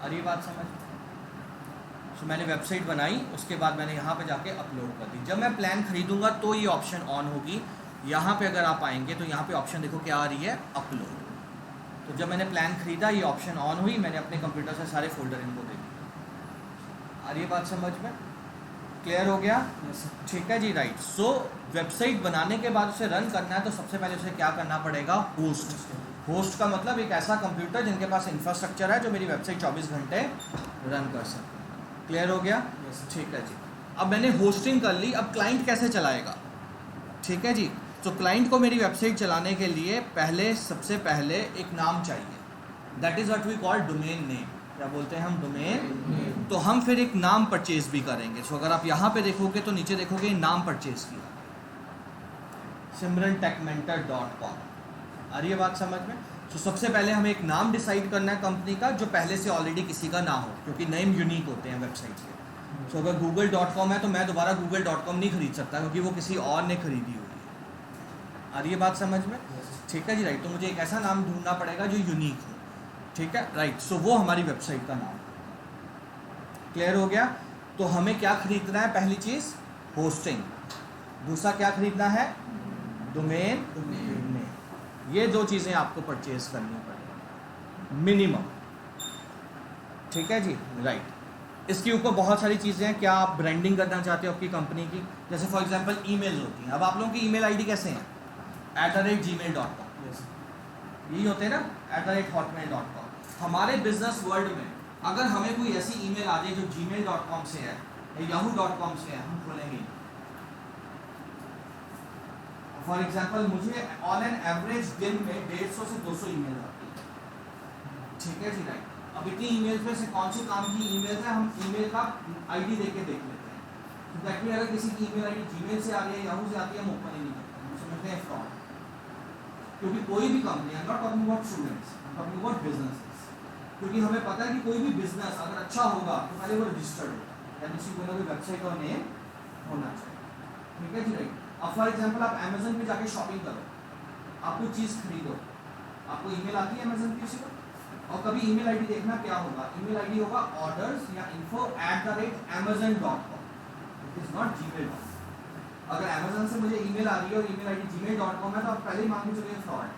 और ये बात समझ। सो मैंने वेबसाइट बनाई, उसके बाद मैंने यहाँ पे जाके अपलोड कर दी। जब मैं प्लान खरीदूंगा तो ये ऑप्शन ऑन होगी। यहाँ पे अगर आप आएंगे तो यहाँ पे ऑप्शन देखो क्या आ रही है, अपलोड। तो जब मैंने प्लान खरीदा ये ऑप्शन ऑन हुई, मैंने अपने कंप्यूटर से सारे फोल्डर इनको दे दिए। और ये बात समझ में क्लियर हो गया, ठीक है जी, राइट। सो वेबसाइट बनाने के बाद उसे रन करना है तो सबसे पहले उसे क्या करना पड़ेगा, होस्ट। होस्ट का मतलब एक ऐसा कंप्यूटर जिनके पास इंफ्रास्ट्रक्चर है जो मेरी वेबसाइट 24 घंटे रन कर सके। क्लियर हो गया, ठीक है जी। अब मैंने होस्टिंग कर ली, अब क्लाइंट कैसे चलाएगा, ठीक है जी। तो क्लाइंट को मेरी वेबसाइट चलाने के लिए सबसे पहले एक नाम चाहिए, that is what we call domain name. क्या बोलते हैं हम, डोमेन। तो हम फिर एक नाम परचेज भी करेंगे। सो अगर आप यहाँ पे देखोगे तो नीचे देखोगे नाम परचेज किया, simrantechmentor.com। आ रही है बात समझ में। तो सबसे पहले हमें एक नाम डिसाइड करना है कंपनी का जो पहले से ऑलरेडी किसी का ना हो, क्योंकि नेम यूनिक होते हैं वेबसाइट के। सो अगर google.com है तो मैं दोबारा google.com नहीं खरीद सकता, क्योंकि वो किसी और ने खरीदी हुई है। आ रही है बात समझ में, ठीक है जी, राइट। तो मुझे एक ऐसा नाम ढूंढना पड़ेगा जो यूनिक हो, ठीक है, राइट। सो वो हमारी वेबसाइट का नाम। क्लियर हो गया। तो हमें क्या खरीदना है, पहली चीज़ होस्टिंग, दूसरा क्या खरीदना है, डोमेन नेम। ये दो चीज़ें आपको परचेज करनी पड़ेगी मिनिमम, ठीक है जी, राइट। इसके ऊपर बहुत सारी चीज़ें हैं। क्या आप ब्रांडिंग करना चाहते हो आपकी कंपनी की, जैसे फॉर एग्जांपल ईमेल होती हैं। अब आप लोगों की ईमेल आईडी कैसे हैं, @gmail.com, यही होते हैं ना, @hotmail.com। हमारे बिजनेस वर्ल्ड में अगर हमें कोई ऐसी ईमेल आ जाए जो gmail.com से है या yahoo.com से है, हम खोलेंगे। फॉर एग्जांपल मुझे ऑन एन एवरेज दिन में 150 से 200 ईमेल आती है, ठीक है जी, राइट। अब इतनी ईमेल में से कौन से काम की ईमेल है, हम ईमेल का आईडी देख के देख लेते हैं। तो दैट मीन अगर किसी की ईमेल आईडी जीमेल से आ रही है, याहू से आती है, हम ओपन ही नहीं करते, हम समझते हैं फ्रॉड। क्योंकि कोई भी company, I am not talking about students, I am talking about businesses, क्योंकि हमें पता है कि कोई भी बिजनेस अगर अच्छा होगा तो पहले वो रजिस्टर्ड होगा, यानी उसकी कोई ना कोई वेबसाइट और नेम होना चाहिए, ठीक है जी, राइट। अब फॉर एग्जांपल आप अमेजन पे जाके शॉपिंग करो, आप कोई चीज़ खरीदो, आपको ईमेल आती है अमेजन की किसी को, और कभी ईमेल आईडी देखना क्या होगा, ईमेल आईडी होगा orders या info@amazon.com, it is not gmail.com। अगर अमेजन से मुझे ईमेल आ रही है और ईमेल आईडी gmail.com है तो आप पहले ही मान के चलिए फ्रॉड है।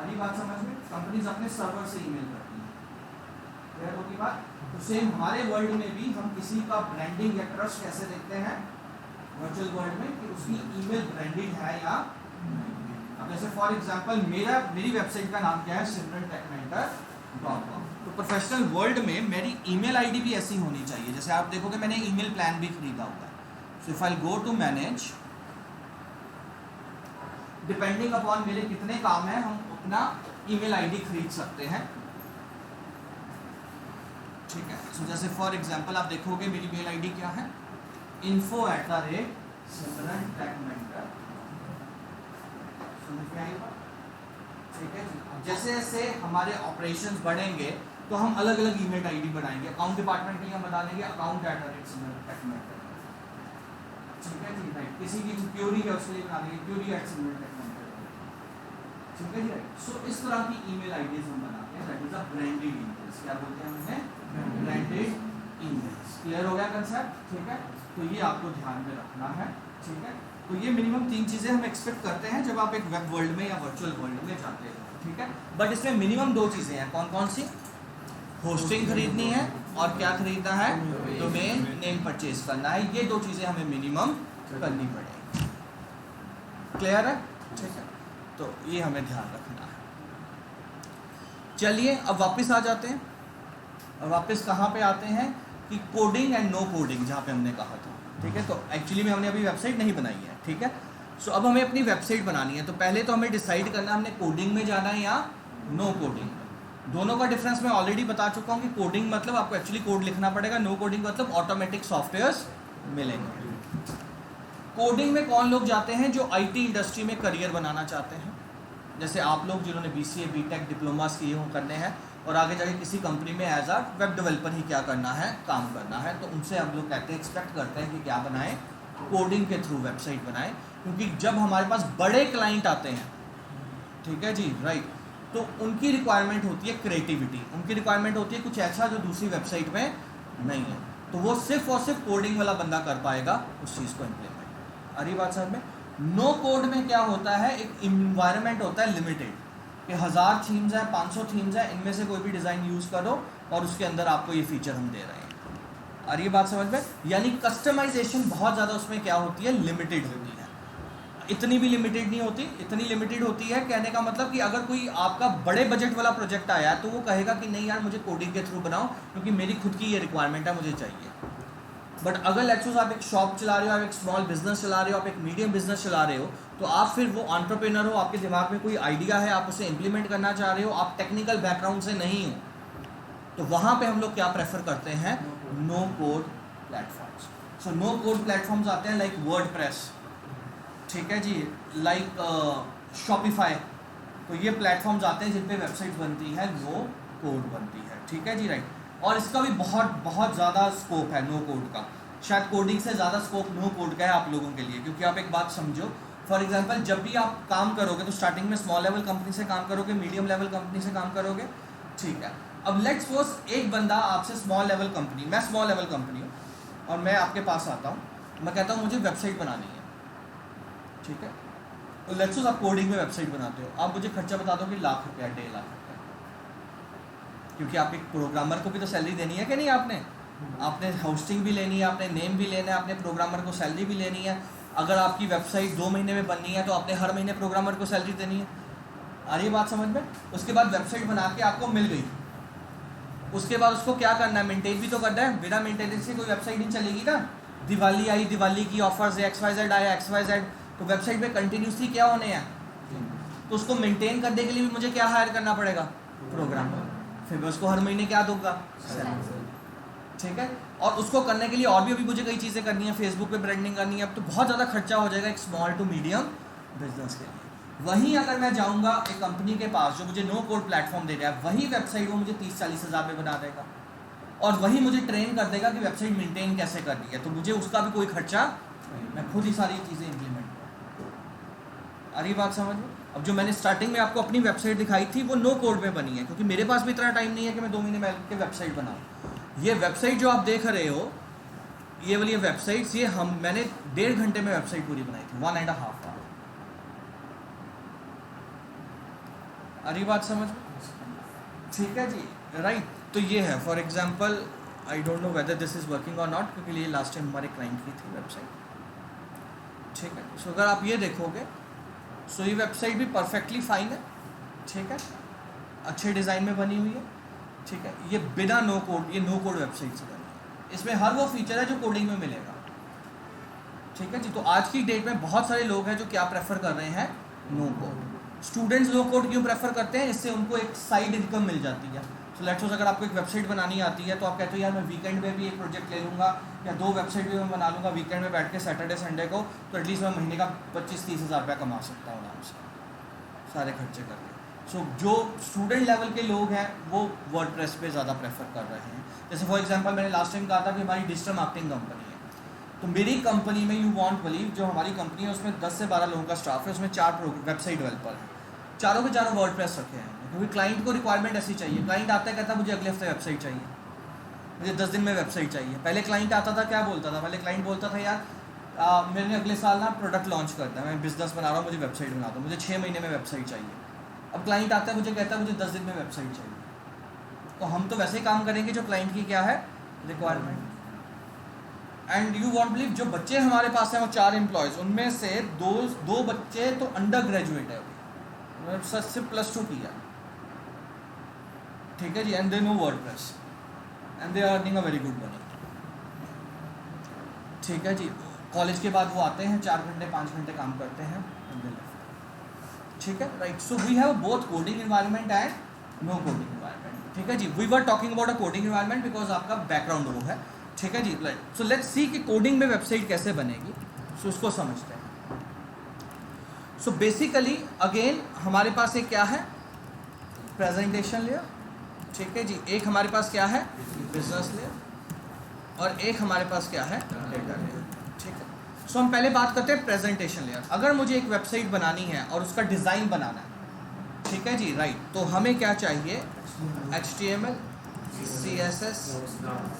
अभी बात समझ में, कंपनीज अपने सर्वर से ईमेल करती हैं, क्लियर होगी बात। तो सेम हमारे वर्ल्ड में भी हम किसी का ब्रांडिंग या ट्रस्ट कैसे देखते हैं वर्चुअल वर्ल्ड में कि उसकी ईमेल ब्रांडेड है या नहीं। अब जैसे फॉर एग्जांपल मेरी वेबसाइट का नाम क्या है, simrantechmentor.com। तो प्रोफेशनल वर्ल्ड में मेरी ईमेल आईडी भी ऐसी होनी चाहिए। जैसे आप देखोगे मैंने ईमेल प्लान भी खरीदा हुआ है। So if I go to manage, depending upon मेरे कितने काम है हम अपना ईमेल आईडी खरीद सकते हैं, ठीक है। सो जैसे फॉर एग्जांपल आप देखोगे मेरी मेल आईडी क्या है, info@simrantechmentor, ठीक है जी। अब जैसे जैसे हमारे ऑपरेशंस बढ़ेंगे तो हम अलग अलग ईमेल आईडी बनाएंगे। अकाउंट डिपार्टमेंट के लिए हम बता देंगे account@simrantechmentor, ठीक है जी राइट। किसी की क्यूरी है उसके लिए बना देंगे query@simrantechmentor, ठीक है जी राइट। सो इस तरह की ईमेल आईडीज हम बनाते हैं, that is a branded emails. क्या बोलते हैं हमने, ब्रांडेड ईमेल्स। क्लियर हो गया कंसेप्ट, ठीक है। तो ये आपको ध्यान में रखना है, ठीक है। तो ये मिनिमम 3 चीज़ें हम एक्सपेक्ट करते हैं जब आप एक वेब वर्ल्ड में या वर्चुअल वर्ल्ड में जाते हो, ठीक है। बट इसमें मिनिमम 2 चीज़ें हैं, कौन कौन सी, होस्टिंग खरीदनी है और क्या खरीदना है, डोमेन नेम परचेज करना है। ये 2 चीज़ें हमें मिनिमम करनी पड़ेगी, क्लियर है, ठीक है। तो ये हमें ध्यान रखना है। चलिए अब वापस आ जाते हैं, और वापस कहाँ पे आते हैं कि कोडिंग एंड नो कोडिंग, जहाँ पे हमने कहा था, ठीक है। तो एक्चुअली में हमने अभी वेबसाइट नहीं बनाई है, ठीक है। सो अब हमें अपनी वेबसाइट बनानी है, तो पहले तो हमें डिसाइड करना है हमने कोडिंग में जाना है या नो कोडिंग में। दोनों का डिफरेंस मैं ऑलरेडी बता चुका हूँ कि कोडिंग मतलब आपको एक्चुअली कोड लिखना पड़ेगा, नो कोडिंग मतलब ऑटोमेटिक सॉफ्टवेयर्स मिलेंगे। कोडिंग में कौन लोग जाते हैं, जो आईटी इंडस्ट्री में करियर बनाना चाहते हैं, जैसे आप लोग जिन्होंने बीसीए बीटेक डिप्लोमास किए हों करने हैं और आगे जाके किसी कंपनी में एज अ वेब डेवलपर ही क्या करना है, काम करना है, तो उनसे हम लोग कहते हैं, एक्सपेक्ट करते हैं कि क्या बनाएं, कोडिंग के थ्रू वेबसाइट बनाएं। क्योंकि जब हमारे पास बड़े क्लाइंट आते हैं, ठीक है जी राइट, तो उनकी रिक्वायरमेंट होती है क्रिएटिविटी, उनकी रिक्वायरमेंट होती है कुछ ऐसा जो दूसरी वेबसाइट में नहीं है, तो वो सिर्फ और सिर्फ कोडिंग वाला बंदा कर पाएगा उस चीज़ को इम्प्लीमेंट। अरे बात समझ में। नो कोड में क्या होता है, एक इन्वायरमेंट होता है लिमिटेड, कि 1000 थीम्स है, 500 थीम्स है, इनमें से कोई भी डिज़ाइन यूज़ करो और उसके अंदर आपको ये फीचर हम दे रहे हैं। अरे ये बात समझ में, यानी कस्टमाइजेशन बहुत ज़्यादा उसमें क्या होती है, लिमिटेड होती है। इतनी भी लिमिटेड नहीं होती, इतनी लिमिटेड होती है कहने का मतलब कि अगर कोई आपका बड़े बजट वाला प्रोजेक्ट आया है तो वो कहेगा कि नहीं यार मुझे कोडिंग के थ्रू बनाओ क्योंकि मेरी खुद की ये रिक्वायरमेंट है, मुझे चाहिए। बट अगर लेट्स सपोज आप एक शॉप चला रहे हो, आप एक स्मॉल बिजनेस चला रहे हो, आप एक मीडियम बिजनेस चला रहे हो, तो आप फिर वो एंटरप्रेन्योर हो, आपके दिमाग में कोई आइडिया है, आप उसे इम्प्लीमेंट करना चाह रहे हो, आप टेक्निकल बैकग्राउंड से नहीं हो, तो वहाँ पे हम लोग क्या प्रेफर करते हैं, no code platforms. So no code platforms आते हैं लाइक वर्डप्रेस, ठीक है जी, लाइक शॉपिफाई, तो ये प्लेटफॉर्म्स आते हैं जिन पे वेबसाइट बनती है, नो कोड बनती है, ठीक है जी राइट। और इसका भी बहुत ज़्यादा स्कोप है नो कोड का, शायद कोडिंग से ज़्यादा स्कोप नो कोड का है आप लोगों के लिए। क्योंकि आप एक बात समझो, फॉर एग्जांपल जब भी आप काम करोगे तो स्टार्टिंग में स्मॉल लेवल कंपनी से काम करोगे, मीडियम लेवल कंपनी से काम करोगे, ठीक है। अब लेट्स सपोज एक बंदा आपसे स्मॉल लेवल कंपनी, मैं स्मॉल लेवल कंपनी हूँ और मैं आपके पास आता हूँ, मैं कहता हूँ मुझे वेबसाइट बनानी है, ठीक है। तो लेट्स सपोज आप कोडिंग में वेबसाइट बनाते हो, आप मुझे खर्चा बता दो कि ₹1,00,000 1.5 लाख, क्योंकि आप एक प्रोग्रामर को भी तो सैलरी देनी है कि नहीं, आपने होस्टिंग भी लेनी है, आपने नेम भी लेना है, आपने प्रोग्रामर को सैलरी भी लेनी है। अगर आपकी वेबसाइट 2 महीने में बननी है तो आपने हर महीने प्रोग्रामर को सैलरी देनी है। आ रही है बात समझ में। उसके बाद वेबसाइट बना के आपको मिल गई, उसके बाद उसको क्या करना है, मेंटेन भी तो करना है। बिना मेंटेनेंस के कोई वेबसाइट नहीं चलेगी ना। दिवाली आई, दिवाली की ऑफर्स है, XYZ आया, XYZ, तो वेबसाइट पे कंटिन्यूसली क्या होने हैं, तो उसको मेंटेन करने के लिए भी मुझे क्या हायर करना पड़ेगा, प्रोग्रामर। फिर मैं उसको हर महीने क्या दूंगा, ठीक है। और उसको करने के लिए और भी अभी मुझे कई चीज़ें करनी है, फेसबुक पे ब्रांडिंग करनी है, अब तो बहुत ज़्यादा खर्चा हो जाएगा एक स्मॉल टू मीडियम बिजनेस के लिए। वहीं अगर मैं जाऊंगा एक कंपनी के पास जो मुझे नो कोड प्लेटफॉर्म दे रहा है, वही वेबसाइट वो मुझे 30-40 हज़ार में बना देगा और वही मुझे ट्रेन कर देगा कि वेबसाइट मेंटेन कैसे करनी है, तो मुझे उसका भी कोई खर्चा, मैं खुद ही सारी चीज़ें इम्प्लीमेंट करूँ। अरे बात समझ लो। अब जो मैंने स्टार्टिंग में आपको अपनी वेबसाइट दिखाई थी वो नो कोड में बनी है, क्योंकि मेरे पास भी इतना टाइम नहीं है कि मैं 2 महीने में के वेबसाइट बनाऊँ। ये वेबसाइट जो आप देख रहे हो, ये वाली वेबसाइट्स, ये मैंने 1.5 घंटे में वेबसाइट पूरी बनाई थी, 1.5 आवर। आ रही बात समझ में? ठीक है जी, राइट। तो ये है for example, I don't know whether this is working और नॉट, क्योंकि ये लास्ट टाइम हमारे क्लाइंट की थी वेबसाइट। ठीक है, सो अगर आप ये देखोगे, सो ये वेबसाइट भी परफेक्टली फाइन है। ठीक है, अच्छे डिज़ाइन में बनी हुई है। ठीक है, ये बिना नो कोड, ये नो कोड वेबसाइट से बनी है। इसमें हर वो फीचर है जो कोडिंग में मिलेगा। ठीक है जी, तो आज की डेट में बहुत सारे लोग हैं जो क्या प्रेफर कर रहे हैं, नो कोड। स्टूडेंट्स लो कोड क्यों प्रेफर करते हैं? इससे उनको एक साइड इनकम मिल जाती है। सो लेट्स सपोज अगर आपको एक वेबसाइट बनानी आती है तो आप कहते हो यार मैं वीकेंड में भी एक प्रोजेक्ट ले लूँगा या 2 वेबसाइट भी मैं बना लूँगा वीकेंड में बैठ के, सैटरडे संडे को, तो एटलीस्ट मैं महीने का 25-30 हज़ार रुपया कमा सकता हूँ आराम से, सारे खर्चे करके। सो जो स्टूडेंट लेवल के लोग हैं वो वर्डप्रेस पे ज़्यादा प्रेफर कर रहे हैं। जैसे फॉर एग्जांपल मैंने लास्ट टाइम कहा था कि हमारी डिजिटल मार्केटिंग कंपनी है, तो मेरी कंपनी में, यू वॉन्ट बिलीव, जो हमारी कंपनी है उसमें 10 से 12 लोगों का स्टाफ है, उसमें 4 वेबसाइट डेवलपर हैं, चारों के चारों वर्डप्रेस रखे हैं, क्योंकि क्लाइंट को रिक्वायरमेंट ऐसी चाहिए। क्लाइंट आता है कहता है मुझे अगले हफ्ते वेबसाइट चाहिए, मुझे 10 दिन में वेबसाइट चाहिए। पहले क्लाइंट आता था, क्या बोलता था? पहले क्लाइंट बोलता था यार मैंने अगले साल ना प्रोडक्ट लॉन्च करता है, मैं बिजनेस बना रहा हूँ, मुझे वेबसाइट बना दो, मुझे 6 महीने में वेबसाइट चाहिए। अब क्लाइंट आता है, मुझे कहता है मुझे 10 दिन में वेबसाइट चाहिए। तो हम तो वैसे ही काम करेंगे जो क्लाइंट की क्या है, requirement. And you won't believe, जो बच्चे हमारे पास हैं वो 4 एम्प्लॉयज़, उनमें से दो बच्चे तो अंडर ग्रेजुएट है, सिर्फ +2 किया। ठीक है जी, and they know WordPress and they are earning a very good money. ठीक है जी, कॉलेज के बाद वो आते हैं, 4 घंटे 5 घंटे काम करते हैं। ठीक है, right. So we have both coding environment and no coding environment. ठीक है जी, we were talking about a coding environment because आपका बैकग्राउंड वो है। ठीक है जी, राइट। सो लेट्स सी कि कोडिंग में वेबसाइट कैसे बनेगी। सो उसको समझते हैं। सो बेसिकली अगेन हमारे पास एक क्या है, प्रेजेंटेशन लेयर। ठीक है जी, एक हमारे पास क्या है, बिजनेस लेयर, और एक हमारे पास क्या है, डेटा लेयर। ठीक है, सो हम पहले बात करते हैं प्रेजेंटेशन लेयर। अगर मुझे एक वेबसाइट बनानी है और उसका डिज़ाइन बनाना है, ठीक है जी, राइट, तो हमें क्या चाहिए, HTML, CSS,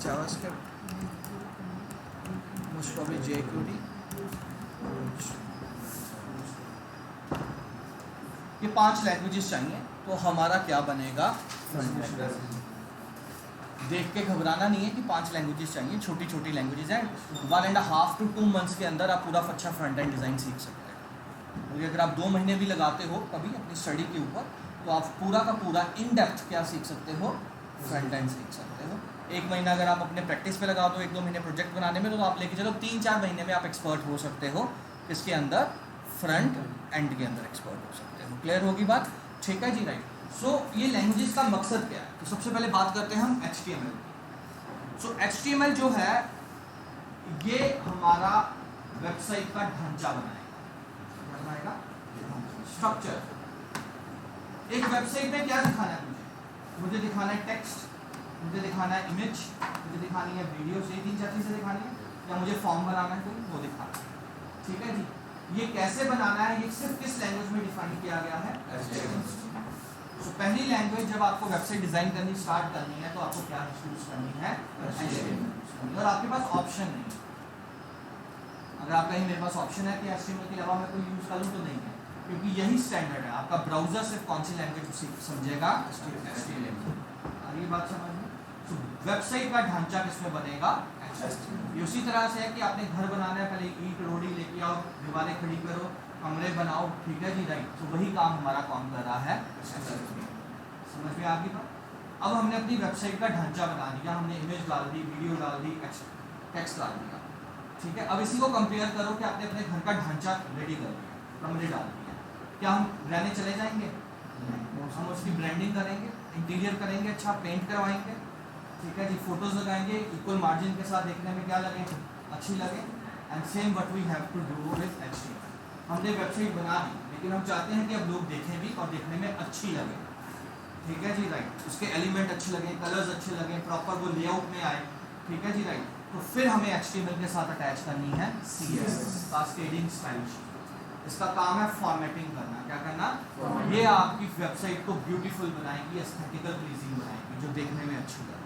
JavaScript, most probably jQuery, ये 5 लैंग्वेजेस चाहिए। तो हमारा क्या बनेगा, देख के घबराना नहीं है कि 5 लैंग्वेजेस चाहिए, छोटी छोटी लैंग्वेजेस हैं। 1.5 to 2 months के अंदर आप पूरा अच्छा फ्रंट एंड डिज़ाइन सीख सकते हैं। क्योंकि अगर आप 2 महीने भी लगाते हो कभी अपनी स्टडी के ऊपर, तो आप पूरा का पूरा इन डेप्थ क्या सीख सकते हो, फ्रंट एंड सीख सकते हो। 1 महीना अगर आप अपने प्रैक्टिस पे लगा दो, 1-2 महीने प्रोजेक्ट बनाने में, तो आप लेके चलो 3-4 महीने में आप एक्सपर्ट हो सकते हो। इसके अंदर फ्रंट एंड के अंदर एक्सपर्ट हो सकते हो। क्लियर होगी बात? ठीक है जी, राइट। सो ये लैंग्वेजेस का मकसद क्या है, तो सबसे पहले बात करते हैं हम HTML की। सो HTML जो है ये हमारा वेबसाइट का ढांचा बनाएगा, स्ट्रक्चर। एक वेबसाइट में क्या दिखाना है मुझे दिखाना है टेक्स्ट, मुझे दिखाना है इमेज, मुझे दिखानी है वीडियो, से 3-4 चीज़ें दिखानी है, या मुझे फॉर्म बनाना है कोई, वो दिखाना है। ठीक है जी, ये कैसे बनाना है, ये सिर्फ किस लैंग्वेज में डिफाइन किया गया है, HTML। तो पहली लैंग्वेज जब आपको वेबसाइट डिज़ाइन करनी स्टार्ट करनी है तो आपको क्या चूज करनी है, HTML। और आपके पास ऑप्शन नहीं है। अगर आप कहीं मेरे पास ऑप्शन है कि HTML के अलावा मैं कोई यूज़ कर लूँ, तो नहीं है, क्योंकि यही स्टैंडर्ड है। आपका ब्राउजर सिर्फ कौन सी लैंग्वेज समझेगा, HTML। ये बात समझ में? तो वेबसाइट का ढांचा किसमें बनेगा, HTML। उसी तरह से है कि आपने घर बनाना है, पहले ईंट रोड़ी लेके आओ, दीवारें खड़ी करो, कमरे बनाओ। ठीक है जी, राइट। तो वही काम हमारा कौन कर रहा है, समझ में आ गई बात? अब हमने अपनी वेबसाइट का ढांचा बना दिया, हमने इमेज डाल दी, वीडियो डाल दी, टेक्स्ट डाल दिया। ठीक है, अब इसी को कंपेयर करो कि आपने अपने घर का ढांचा रेडी कर दिया, कमरे डाल दिया, क्या हम रहने चले जाएंगे? हम उसकी ब्रांडिंग करेंगे, इंटीरियर करेंगे, अच्छा पेंट करवाएंगे। ठीक है जी, फोटोज लगाएंगे इक्वल मार्जिन के साथ, देखने में क्या लगे, अच्छी लगे। And same what we have to do with HTML। हमने वेबसाइट बना दी, लेकिन हम चाहते हैं कि अब लोग देखें भी और देखने में अच्छी लगे। ठीक है जी, राइट। उसके एलिमेंट अच्छे लगे, कलर्स अच्छे लगे, प्रॉपर वो लेआउट में आए। ठीक है जी, राइट। तो फिर हमें HTML के साथ अटैच करनी है CSS, कास्केडिंग स्टाइल शीट। इसका काम है फॉर्मेटिंग करना। क्या करना? ये आपकी वेबसाइट को ब्यूटीफुल बनाएगी, एस्थेटिकल प्लीजिंग बनाएगी, जो देखने में अच्छी लगे।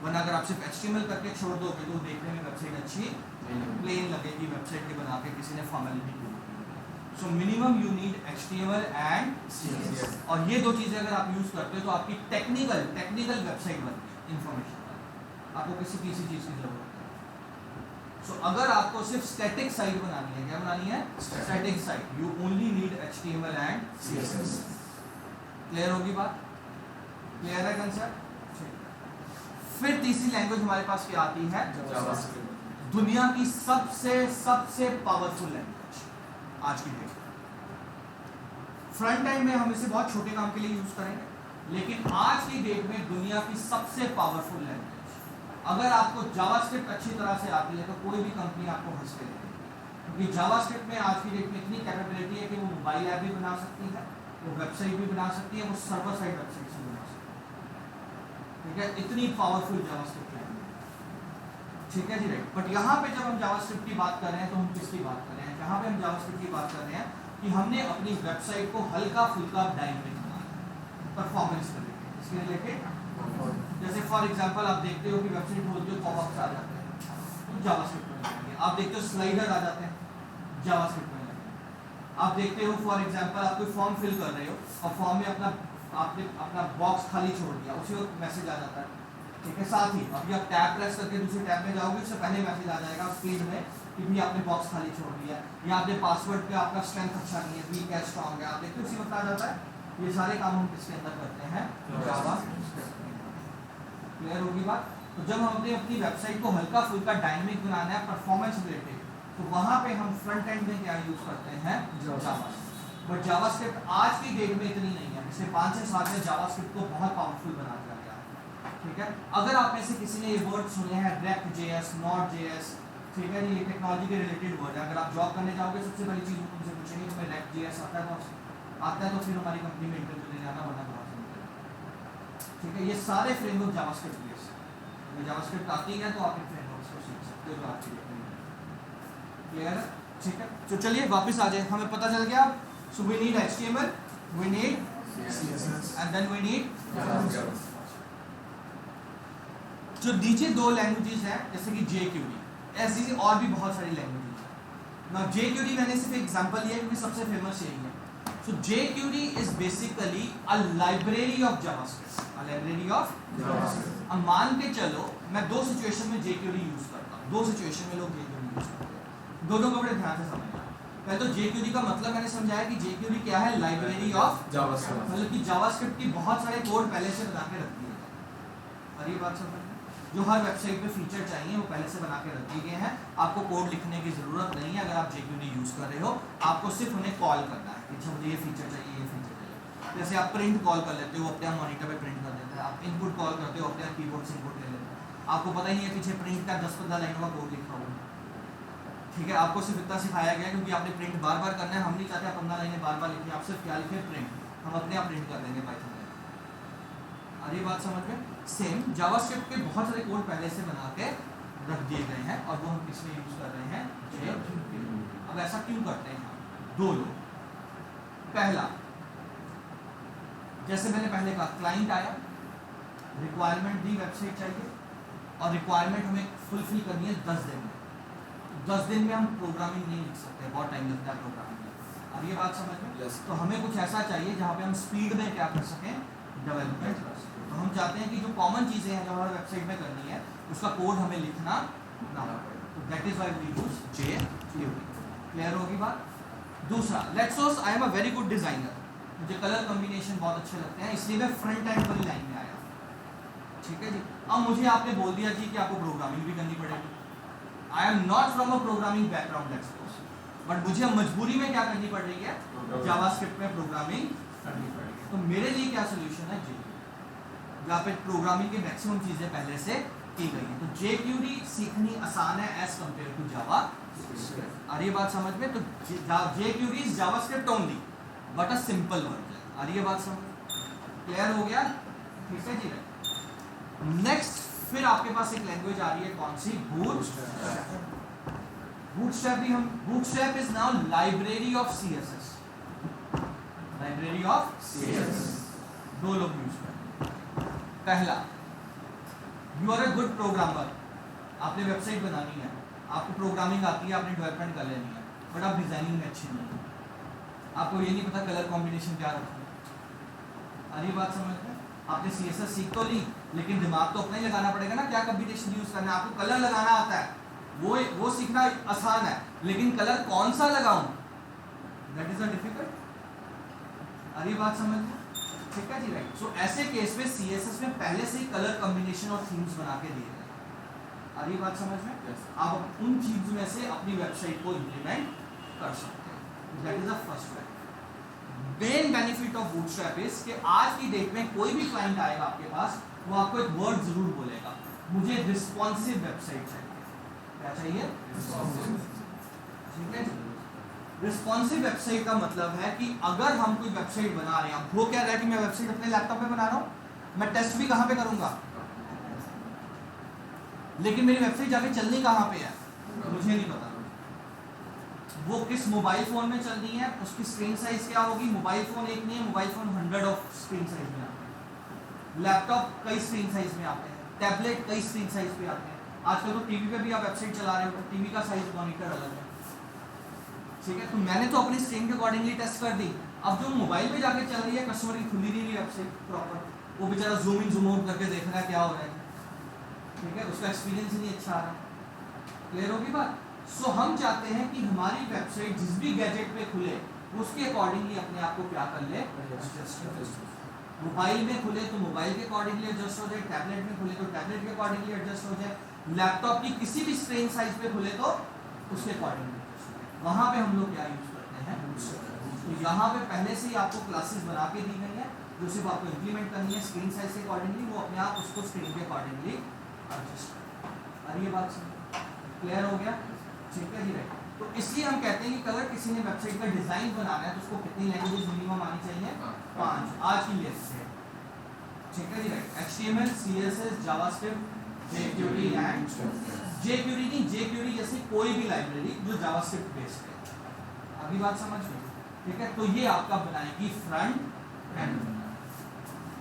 वरना अगर आप सिर्फ HTML करके छोड़ दोगे तो देखने में वेबसाइट अच्छी प्लेन लगेगी, वेबसाइट के बना के किसी ने फॉर्मेलिटी की। So minimum you need HTML and CSS, और ये दो चीज़ें अगर आप यूज़ करते हो तो आपकी टेक्निकल वेबसाइट बनती है इंफॉर्मेशन वाली, आपको किसी चीज़ की जरूरत है। सो अगर आपको सिर्फ स्टैटिक साइट बनानी है, क्या बनानी है? Static site, you only need HTML and CSS। Clear होगी बात? क्लियर है कंसेप्ट? फिर तीसरी लैंग्वेज हमारे पास क्या आती है? जावास्क्रिप्ट। दुनिया की सबसे पावरफुल लैंग्वेज आज की डेट। फ्रंट एंड में हम इसे बहुत छोटे काम के लिए यूज करेंगे, लेकिन आज की डेट में दुनिया की सबसे पावरफुल लैंग्वेज। अगर आपको जावास्क्रिप्ट अच्छी तरह से आती है तो कोई भी कंपनी आपको हंस के देगी, क्योंकि जावास्क्रिप्ट में आज की डेट में इतनी कैपेबिलिटी है कि वो मोबाइल ऐप भी बना सकती है, वो वेबसाइट भी बना सकती है, वो सर्वर साइड वेबसाइट भी बना सकती है। ठीक है, इतनी पावरफुल जावास्क्रिप्ट लैंग्वेज। ठीक है जी, राइट। बट यहाँ पे जब हम जावास्क्रिप्ट की बात कर रहे हैं तो हम किसकी बात कर रहे हैं? यहाँ पे हम जावास्क्रिप्ट की बात कर रहे हैं कि हमने अपनी वेबसाइट को हल्का फुल्का डायनामिक बनाना, परफॉर्मेंस कर रहे हैं इसके रिलेटेड। जैसे फॉर एग्जांपल आप देखते हो कि वेबसाइट खोलते हो पॉपअप्स आ जाते हैं, तो जावास्क्रिप्ट में लगेंगे। आप देखते हो स्लाइडर आ जाते हैं, जावास्क्रिप्ट में लगेंगे। आप देखते हो फॉर एग्जांपल आप कोई फॉर्म फिल कर रहे हो और फॉर्म में आपने अपना बॉक्स खाली छोड़ दिया, उसी वक्त मैसेज आ जाता है। ठीक है, साथ ही अभी आप टैब प्रेस करके दूसरे टैब में जाओगे, उससे पहले मैसेज आ जाएगा स्क्रीन में कि भी आपने बॉक्स खाली छोड़ दिया, या आपने पासवर्ड पे आपका स्ट्रेंथ अच्छा नहीं है, वीक है, स्ट्रांग है, आप देखते हो उसी वक्त आ जाता है। ये सारे काम हम किसके अंदर करते हैं? जावास्क्रिप्ट। क्लियर होगी बात? तो जब हम अपनी वेबसाइट को हल्का फुल्का डायनामिक बनाना है, परफॉर्मेंस रिलेटेड, तो वहां पे हम फ्रंट एंड में क्या यूज करते हैं? जावास्क्रिप्ट। बट जावास्क्रिप्ट आज की डेट में इतनी नहीं है, पिछले 5 से 7 में जावास्क्रिप्ट को बहुत पावरफुल बना दिया गया है। ठीक है, अगर आप में से किसी ने ये वर्ड सुने हैं React.js, Node.js, ठीक है, ये टेक्नोलॉजी के रिलेटेड वर्ड है। अगर आप जॉब करने जाओगे सबसे पहली चीज उनसे पूछेंगे तुम्हें React.js आता है? आता है तो फिर हमारी कंपनी में इंटरव्यू देने आना, वरना बाहर से निकलना। ठीक है, ये सारे फ्रेमवर्क जावास्क्रिप्ट बेस्ड है। अगर जावास्क्रिप्ट आती है तो आप इन फ्रेमवर्क्स को सीख सकते हो जो आपके लिए क्लियर है। ठीक है, तो चलिए वापस आ जाए, हमें पता चल गया। So we need HTML, we need CSS and then we need JavaScript. जो नीचे दो लैंग्वेजेस हैं जैसे कि jQuery, ऐसी और भी बहुत सारी लैंग्वेजेस हैं ना। jQuery मैंने सिर्फ एग्जांपल लिया क्योंकि सबसे फेमस यही है। सो jQuery is basically a library of JavaScript, a library of JavaScript. अब मान के चलो मैं दो सिचुएशन में jQuery यूज करता हूँ, दो सिचुएशन में लोग jQuery यूज करते हैं, दोनों को बड़े ध्यान से समझना। पहले तो jQuery का मतलब मैंने समझाया कि jQuery क्या है? लाइब्रेरी ऑफ जावास्क्रिप्ट, मतलब कि जावास्क्रिप्ट की बहुत सारे कोड पहले से बना के रख दिए हैं। और ये बात समझ, जो हर वेबसाइट पे फीचर चाहिए वो पहले से बना के रख दिए गए हैं, आपको कोड लिखने की जरूरत नहीं है। अगर आप jQuery यूज कर रहे हो, आपको सिर्फ उन्हें कॉल करना है कि अच्छा मुझे ये फीचर चाहिए, ये फीचर चाहिए। जैसे आप प्रिंट कॉल कर लेते हो, अपने आप मॉनिटर पे प्रिंट कर देते हैं। आप इनपुट कॉल करते हो, अपने आप कीबोर्ड से इनपुट ले लेते हो। आपको पता ही नहीं है पीछे प्रिंट का 10-15 लाइनों का कोड लिखा हुआ है। ठीक है, आपको सिर्फ इतना सिखाया गया क्योंकि आपने प्रिंट बार बार करना है। हम नहीं चाहते आप 15 लाइनें बार बार लिखिए, आप सिर्फ क्या लिखे? प्रिंट। हम अपने आप प्रिंट कर देंगे पाइथन में। और ये बात समझ में? सेम जावास्क्रिप्ट के बहुत सारे कोड पहले से बना के रख दिए गए हैं और वो हम किसमें यूज कर रहे हैं? jQuery। अब ऐसा क्यों करते हैं हम? दो लोग। पहला, जैसे मैंने पहले कहा, क्लाइंट आया, रिक्वायरमेंट दी, वेबसाइट चाहिए, और रिक्वायरमेंट हमें फुलफिल करनी है 10 दिन में। 10 दिन में हम प्रोग्रामिंग नहीं लिख सकते, बहुत टाइम लगता है प्रोग्रामिंग में। अब ये बात समझ में? तो हमें कुछ ऐसा चाहिए जहाँ पे हम स्पीड में क्या कर सकें? डेवलपमेंट कर सकें। तो हम चाहते हैं कि जो कॉमन चीज़ें हैं जो हमारे वेबसाइट में करनी है, उसका कोड हमें लिखना ना पड़े। तो that is why we use jQuery। Clear होगी बात? दूसरा, let's suppose I am a very good designer, मुझे कलर कॉम्बिनेशन बहुत अच्छे लगते हैं, इसलिए मैं फ्रंट एंड वाली लाइन में आया। ठीक है जी, अब मुझे आपने बोल दिया जी कि आपको प्रोग्रामिंग भी करनी पड़ेगी। I am not from a programming background, let's suppose, but मुझे अब मजबूरी में क्या करनी पड़ रही है? जावास्क्रिप्ट में प्रोग्रामिंग करनी पड़ेगी। तो मेरे लिए क्या सोल्यूशन है? jQuery, जहाँ पे प्रोग्रामिंग की मैक्सिमम चीजें पहले से की गई हैं। तो jQuery सीखनी आसान है एज कम्पेयर टू जावास्क्रिप्ट। और ये बात समझ में? तो jQuery is JavaScript only but a simple version. और ये बात समझ क्लियर हो गया? ठीक है जी। नेक्स्ट फिर आपके पास एक लैंग्वेज आ रही है, कौन सी? बूटस्ट्रैप। बूटस्ट्रैप भी हम, Bootstrap is now library of CSS, library of CSS। दो लोग यूज करते हैं। पहला, you are a good programmer, आपने वेबसाइट बनानी है, आपको प्रोग्रामिंग आती है, आपने डेवलपमेंट कर लेनी है, बट आप डिजाइनिंग में अच्छी नहीं है, आपको ये नहीं पता कलर कॉम्बिनेशन क्या रखना है। अरे बात समझ में? आपने CSS सीख तो ली, लेकिन दिमाग तो अपना ही लगाना पड़ेगा ना, क्या कॉम्बिनेशन यूज करना है। आपको कलर लगाना आता है, वो सीखना आसान है, लेकिन कलर कौन सा लगाऊं, दैट इज अ डिफिकल्ट। अरे बात समझ में? ठीक है जी, राइट। सो ऐसे केस में CSS में पहले से ही कलर कॉम्बिनेशन और थीम्स बना के दिए गए। अरे बात समझ में? आप उन चीज में से अपनी वेबसाइट को इंप्लीमेंट कर सकते हैं। That is the first way. Main benefit of bootstrap is कि आज की डेट में कोई भी क्लाइंट आएगा आपके पास, वो आपको एक वर्ड जरूर बोलेगा, मुझे रिस्पॉन्सिव वेबसाइट चाहिए। क्या चाहिए? ठीक है। रिस्पॉन्सिव वेबसाइट का मतलब है कि अगर हम कोई वेबसाइट बना रहे हैं, वो कह रहा है कि मैं वेबसाइट अपने लैपटॉप पे बना रहा हूँ, मैं टेस्ट भी कहाँ पे करूंगा, लेकिन मेरी वेबसाइट जाके चलनी कहाँ पे है मुझे नहीं पता। वो किस मोबाइल फोन में चल रही है, उसकी स्क्रीन साइज क्या होगी। मोबाइल फोन एक नहीं है, mobile phone 100 of screen size में आते हैं, लैपटॉप कई स्क्रीन साइज में आते हैं, टैबलेट कई स्क्रीन साइज पे आते हैं। आजकल तो टीवी पे भी आप वेबसाइट चला रहे हो तो टीवी का साइज मॉनिटर अलग है। ठीक है, तो मैंने तो अपनी स्क्रीन के अकॉर्डिंगली टेस्ट कर दी। अब जो मोबाइल पे जाके चल रही है, कस्टमर की खुली नहीं रही वेबसाइट प्रॉपर, वो बेचारा जूम इन जूम आउट करके देख रहा है क्या हो रहा है। ठीक है, उसका एक्सपीरियंस ही नहीं अच्छा आ रहा। क्लियर होगी बात? सो हम चाहते हैं कि हमारी वेबसाइट जिस भी गैजेट पे खुले उसके अकॉर्डिंगली अपने आप को क्या कर ले, मोबाइल में खुले तो मोबाइल के अकॉर्डिंगली एडजस्ट हो जाए, टैबलेट में खुले तो टैबलेट के अकॉर्डिंगली एडजस्ट हो जाए, लैपटॉप की किसी भी स्क्रीन साइज पे खुले तो उसके अकॉर्डिंगली एडजस्ट हो जाए। वहाँ पे हम लोग क्या यूज करते हैं, तो यहाँ पे पहले से ही आपको क्लासेस बना के दी गई है, जो सिर्फ आपको इंप्लीमेंट करनी है स्क्रीन साइज के अकॉर्डिंगली, वो अपने आप उसको स्क्रीन के अकॉर्डिंगली एडजस्ट करें। और ये बात क्लियर हो गया? ठीक है जी, राइट। तो इसलिए हम कहते हैं कि अगर किसी ने वेबसाइट का डिजाइन बनाना है तो उसको कितनी लैंग्वेज मिनिमम आनी चाहिए, 5 आज की लिस्ट से। ठीक है जी, right. HTML, CSS, JavaScript, jQuery and jQuery नहीं, jQuery जैसी कोई भी लाइब्रेरी जो जावास्क्रिप्ट बेस्ड है। अभी बात समझ में? ठीक है, तो ये आपका बनाएगी फ्रंट एंड।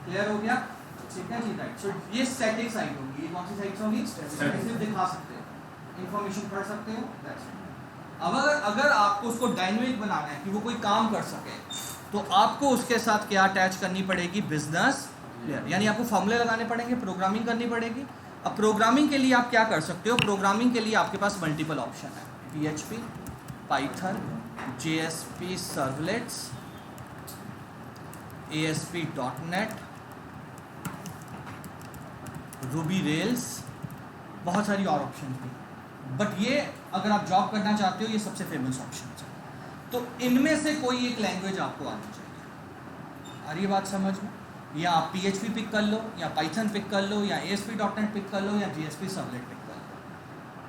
क्लियर हो गया? ठीक है जी, राइट। सो ये स्टैटिक साइट होगी। ये कौन सी साइट होगी? सिर्फ दिखा सकते हैं, इंफॉर्मेशन पढ़ सकते हो, दैट्स इट। अब अगर आपको उसको डायनेमिक बनाना है कि वो कोई काम कर सके, तो आपको उसके साथ क्या अटैच करनी पड़ेगी, बिजनेस लेयर। यानी आपको फॉर्मूले लगाने पड़ेंगे, प्रोग्रामिंग करनी पड़ेगी। अब प्रोग्रामिंग के लिए आप क्या कर सकते हो, प्रोग्रामिंग के लिए आपके पास मल्टीपल ऑप्शन है, PHP, Python, JSP servlets, ASP.NET, Ruby rails, बहुत सारी और ऑप्शन भी। बट ये अगर आप जॉब करना चाहते हो, ये सबसे फेमस ऑप्शन है। तो इनमें से कोई एक लैंग्वेज आपको आनी चाहिए। और ये बात समझ में, या आप PHP पिक कर लो, या पाइथन पिक कर लो, या ASP.NET पिक कर लो, या JSP सर्वलेट पिक कर लो।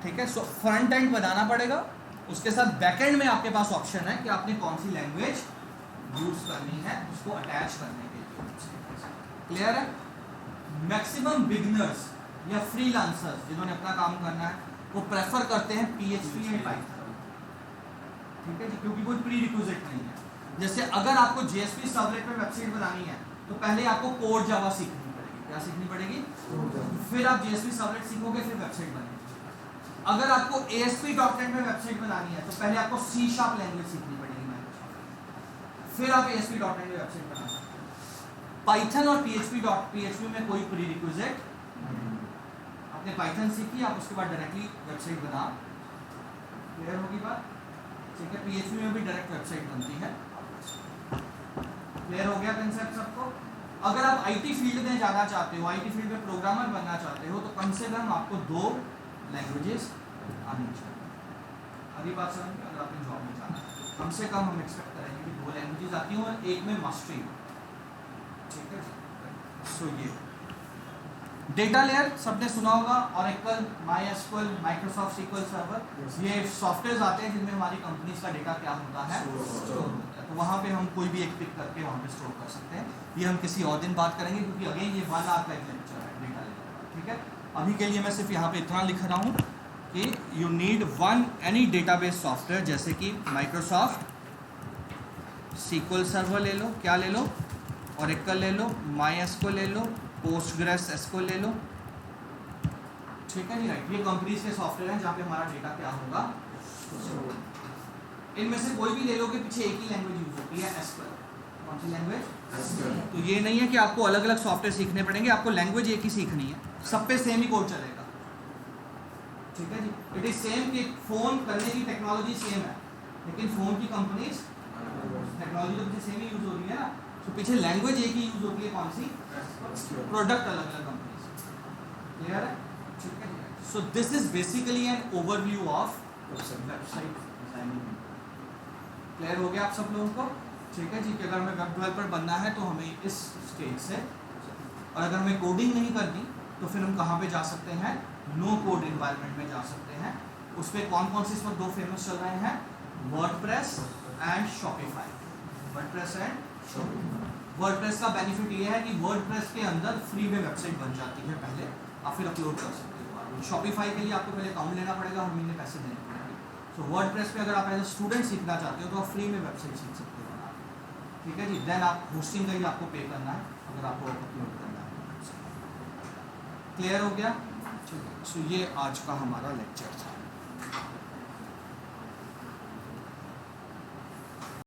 ठीक है, सो फ्रंट एंड बनाना पड़ेगा, उसके साथ बैक एंड में आपके पास ऑप्शन है कि आपने कौन सी लैंग्वेज यूज करनी है उसको अटैच करने के लिए। क्लियर है? मैक्सिमम बिगिनर्स या फ्रीलांसर्स जिन्होंने अपना काम करना है, वो प्रेफर करते हैं PHP एंड पाइथन। ठीक है जी, क्योंकि कोई प्री रिक्विजिट नहीं है। जैसे अगर आपको JSP सर्वलेट में वेबसाइट बनानी है तो पहले आपको कोड जावा सीखनी पड़ेगी। क्या सीखनी पड़ेगी? फिर आप JSP सर्वलेट सीखोगे, फिर वेबसाइट बनेगी। अगर आपको ASP.NET में वेबसाइट बनानी है तो पहले आपको C# लैंग्वेज सीखनी पड़ेगी, फिर आप ASP.NET में वेबसाइट बना सकते हैं। पाइथन और PHP में कोई प्री रिक्विजिट, आपने पाइथन सीखी, आप उसके बाद डायरेक्टली वेबसाइट बना। क्लियर होगी बात? ठीक है, PHP में भी डायरेक्ट वेबसाइट बनती है। क्लियर हो गया कंसेप्ट सबको? अगर आप IT फील्ड में जाना चाहते हो, IT फील्ड में प्रोग्रामर बनना चाहते हो, तो कम से कम आपको 2 लैंग्वेजेस आनी चाहिए। अभी बात समझ में? अगर आपने जॉब में जाना है तो कम से कम हम एक्सपेक्ट करेंगे कि 2 लैंग्वेजेस आती हों और एक में मास्टरी हो। ठीक है, सो ये डेटा लेयर सबने सुना होगा, oracle, MySQL, Microsoft SQL server, ये सॉफ्टवेयर आते हैं जिनमें हमारी कंपनीज का डेटा क्या होता है, स्टोर होता है। तो वहाँ पे हम कोई भी एक पिक करके वहाँ पे स्टोर कर सकते हैं। ये हम किसी और दिन बात करेंगे, क्योंकि अगेन ये 1 आवर का एक लेक्चर है डेटा लेयर। ठीक है, अभी के लिए मैं सिर्फ यहाँ पे इतना लिख रहा हूँ कि you need any database software, जैसे कि माइक्रोसॉफ्ट SQL सर्वर ले लो, क्या ले लो, ऑरेकल ले लो, MySQL ले लो, पोस्टग्रेस SQL ले लो, ठीक है नहीं राइट, ये कंपनीज के सॉफ्टवेयर हैं जहाँ पे हमारा डेटा क्या होगा। इनमें से कोई भी ले लो कि पीछे एक ही लैंग्वेज यूज होती है, एसक्यूएल। कौन सी लैंग्वेज? तो ये नहीं है कि आपको अलग अलग सॉफ्टवेयर सीखने पड़ेंगे, आपको लैंग्वेज एक ही सीखनी है, सब पे सेम ही कोड चलेगा। ठीक है जी, इट इज सेम कि फोन करने की टेक्नोलॉजी सेम है, लेकिन फोन की कंपनीज टेक्नोलॉजी तो पीछे सेम ही यूज हो रही है ना, तो पीछे लैंग्वेज एक ही यूज होती है, कौन सी? प्रोडक्ट अलग अलग कंपनीज। क्लियर है? ठीक है। सो this is basically an overview of website designing. Clear हो गया आप सब लोगों को? ठीक है जी, कि अगर हमें वेब डेवलपर बनना है तो हमें इस स्टेज से, और अगर हमें कोडिंग नहीं करनी तो फिर हम कहाँ पे जा सकते हैं? नो कोड एनवायरनमेंट में जा सकते हैं। उस पर कौन कौन से इस वक्त दो फेमस चल रहे हैं? WordPress and Shopify. WordPress and Shopify. WordPress का बेनिफिट ये है कि वर्डप्रेस के अंदर फ्री में वेबसाइट बन जाती है पहले, आप फिर अपलोड कर सकते हो। शॉपिफाई के लिए आपको पहले अकाउंट लेना पड़ेगा, हर महीने पैसे देने पड़ेंगे। सो वर्डप्रेस पे अगर आप एज अ स्टूडेंट सीखना चाहते हो तो आप फ्री में वेबसाइट सीख सकते हो। ठीक है जी, देन आप होस्टिंग का ही आपको पे करना है अगर आपको अपलोड करना है। क्लियर हो गया? ठीक है, सो ये आज का हमारा लेक्चर था।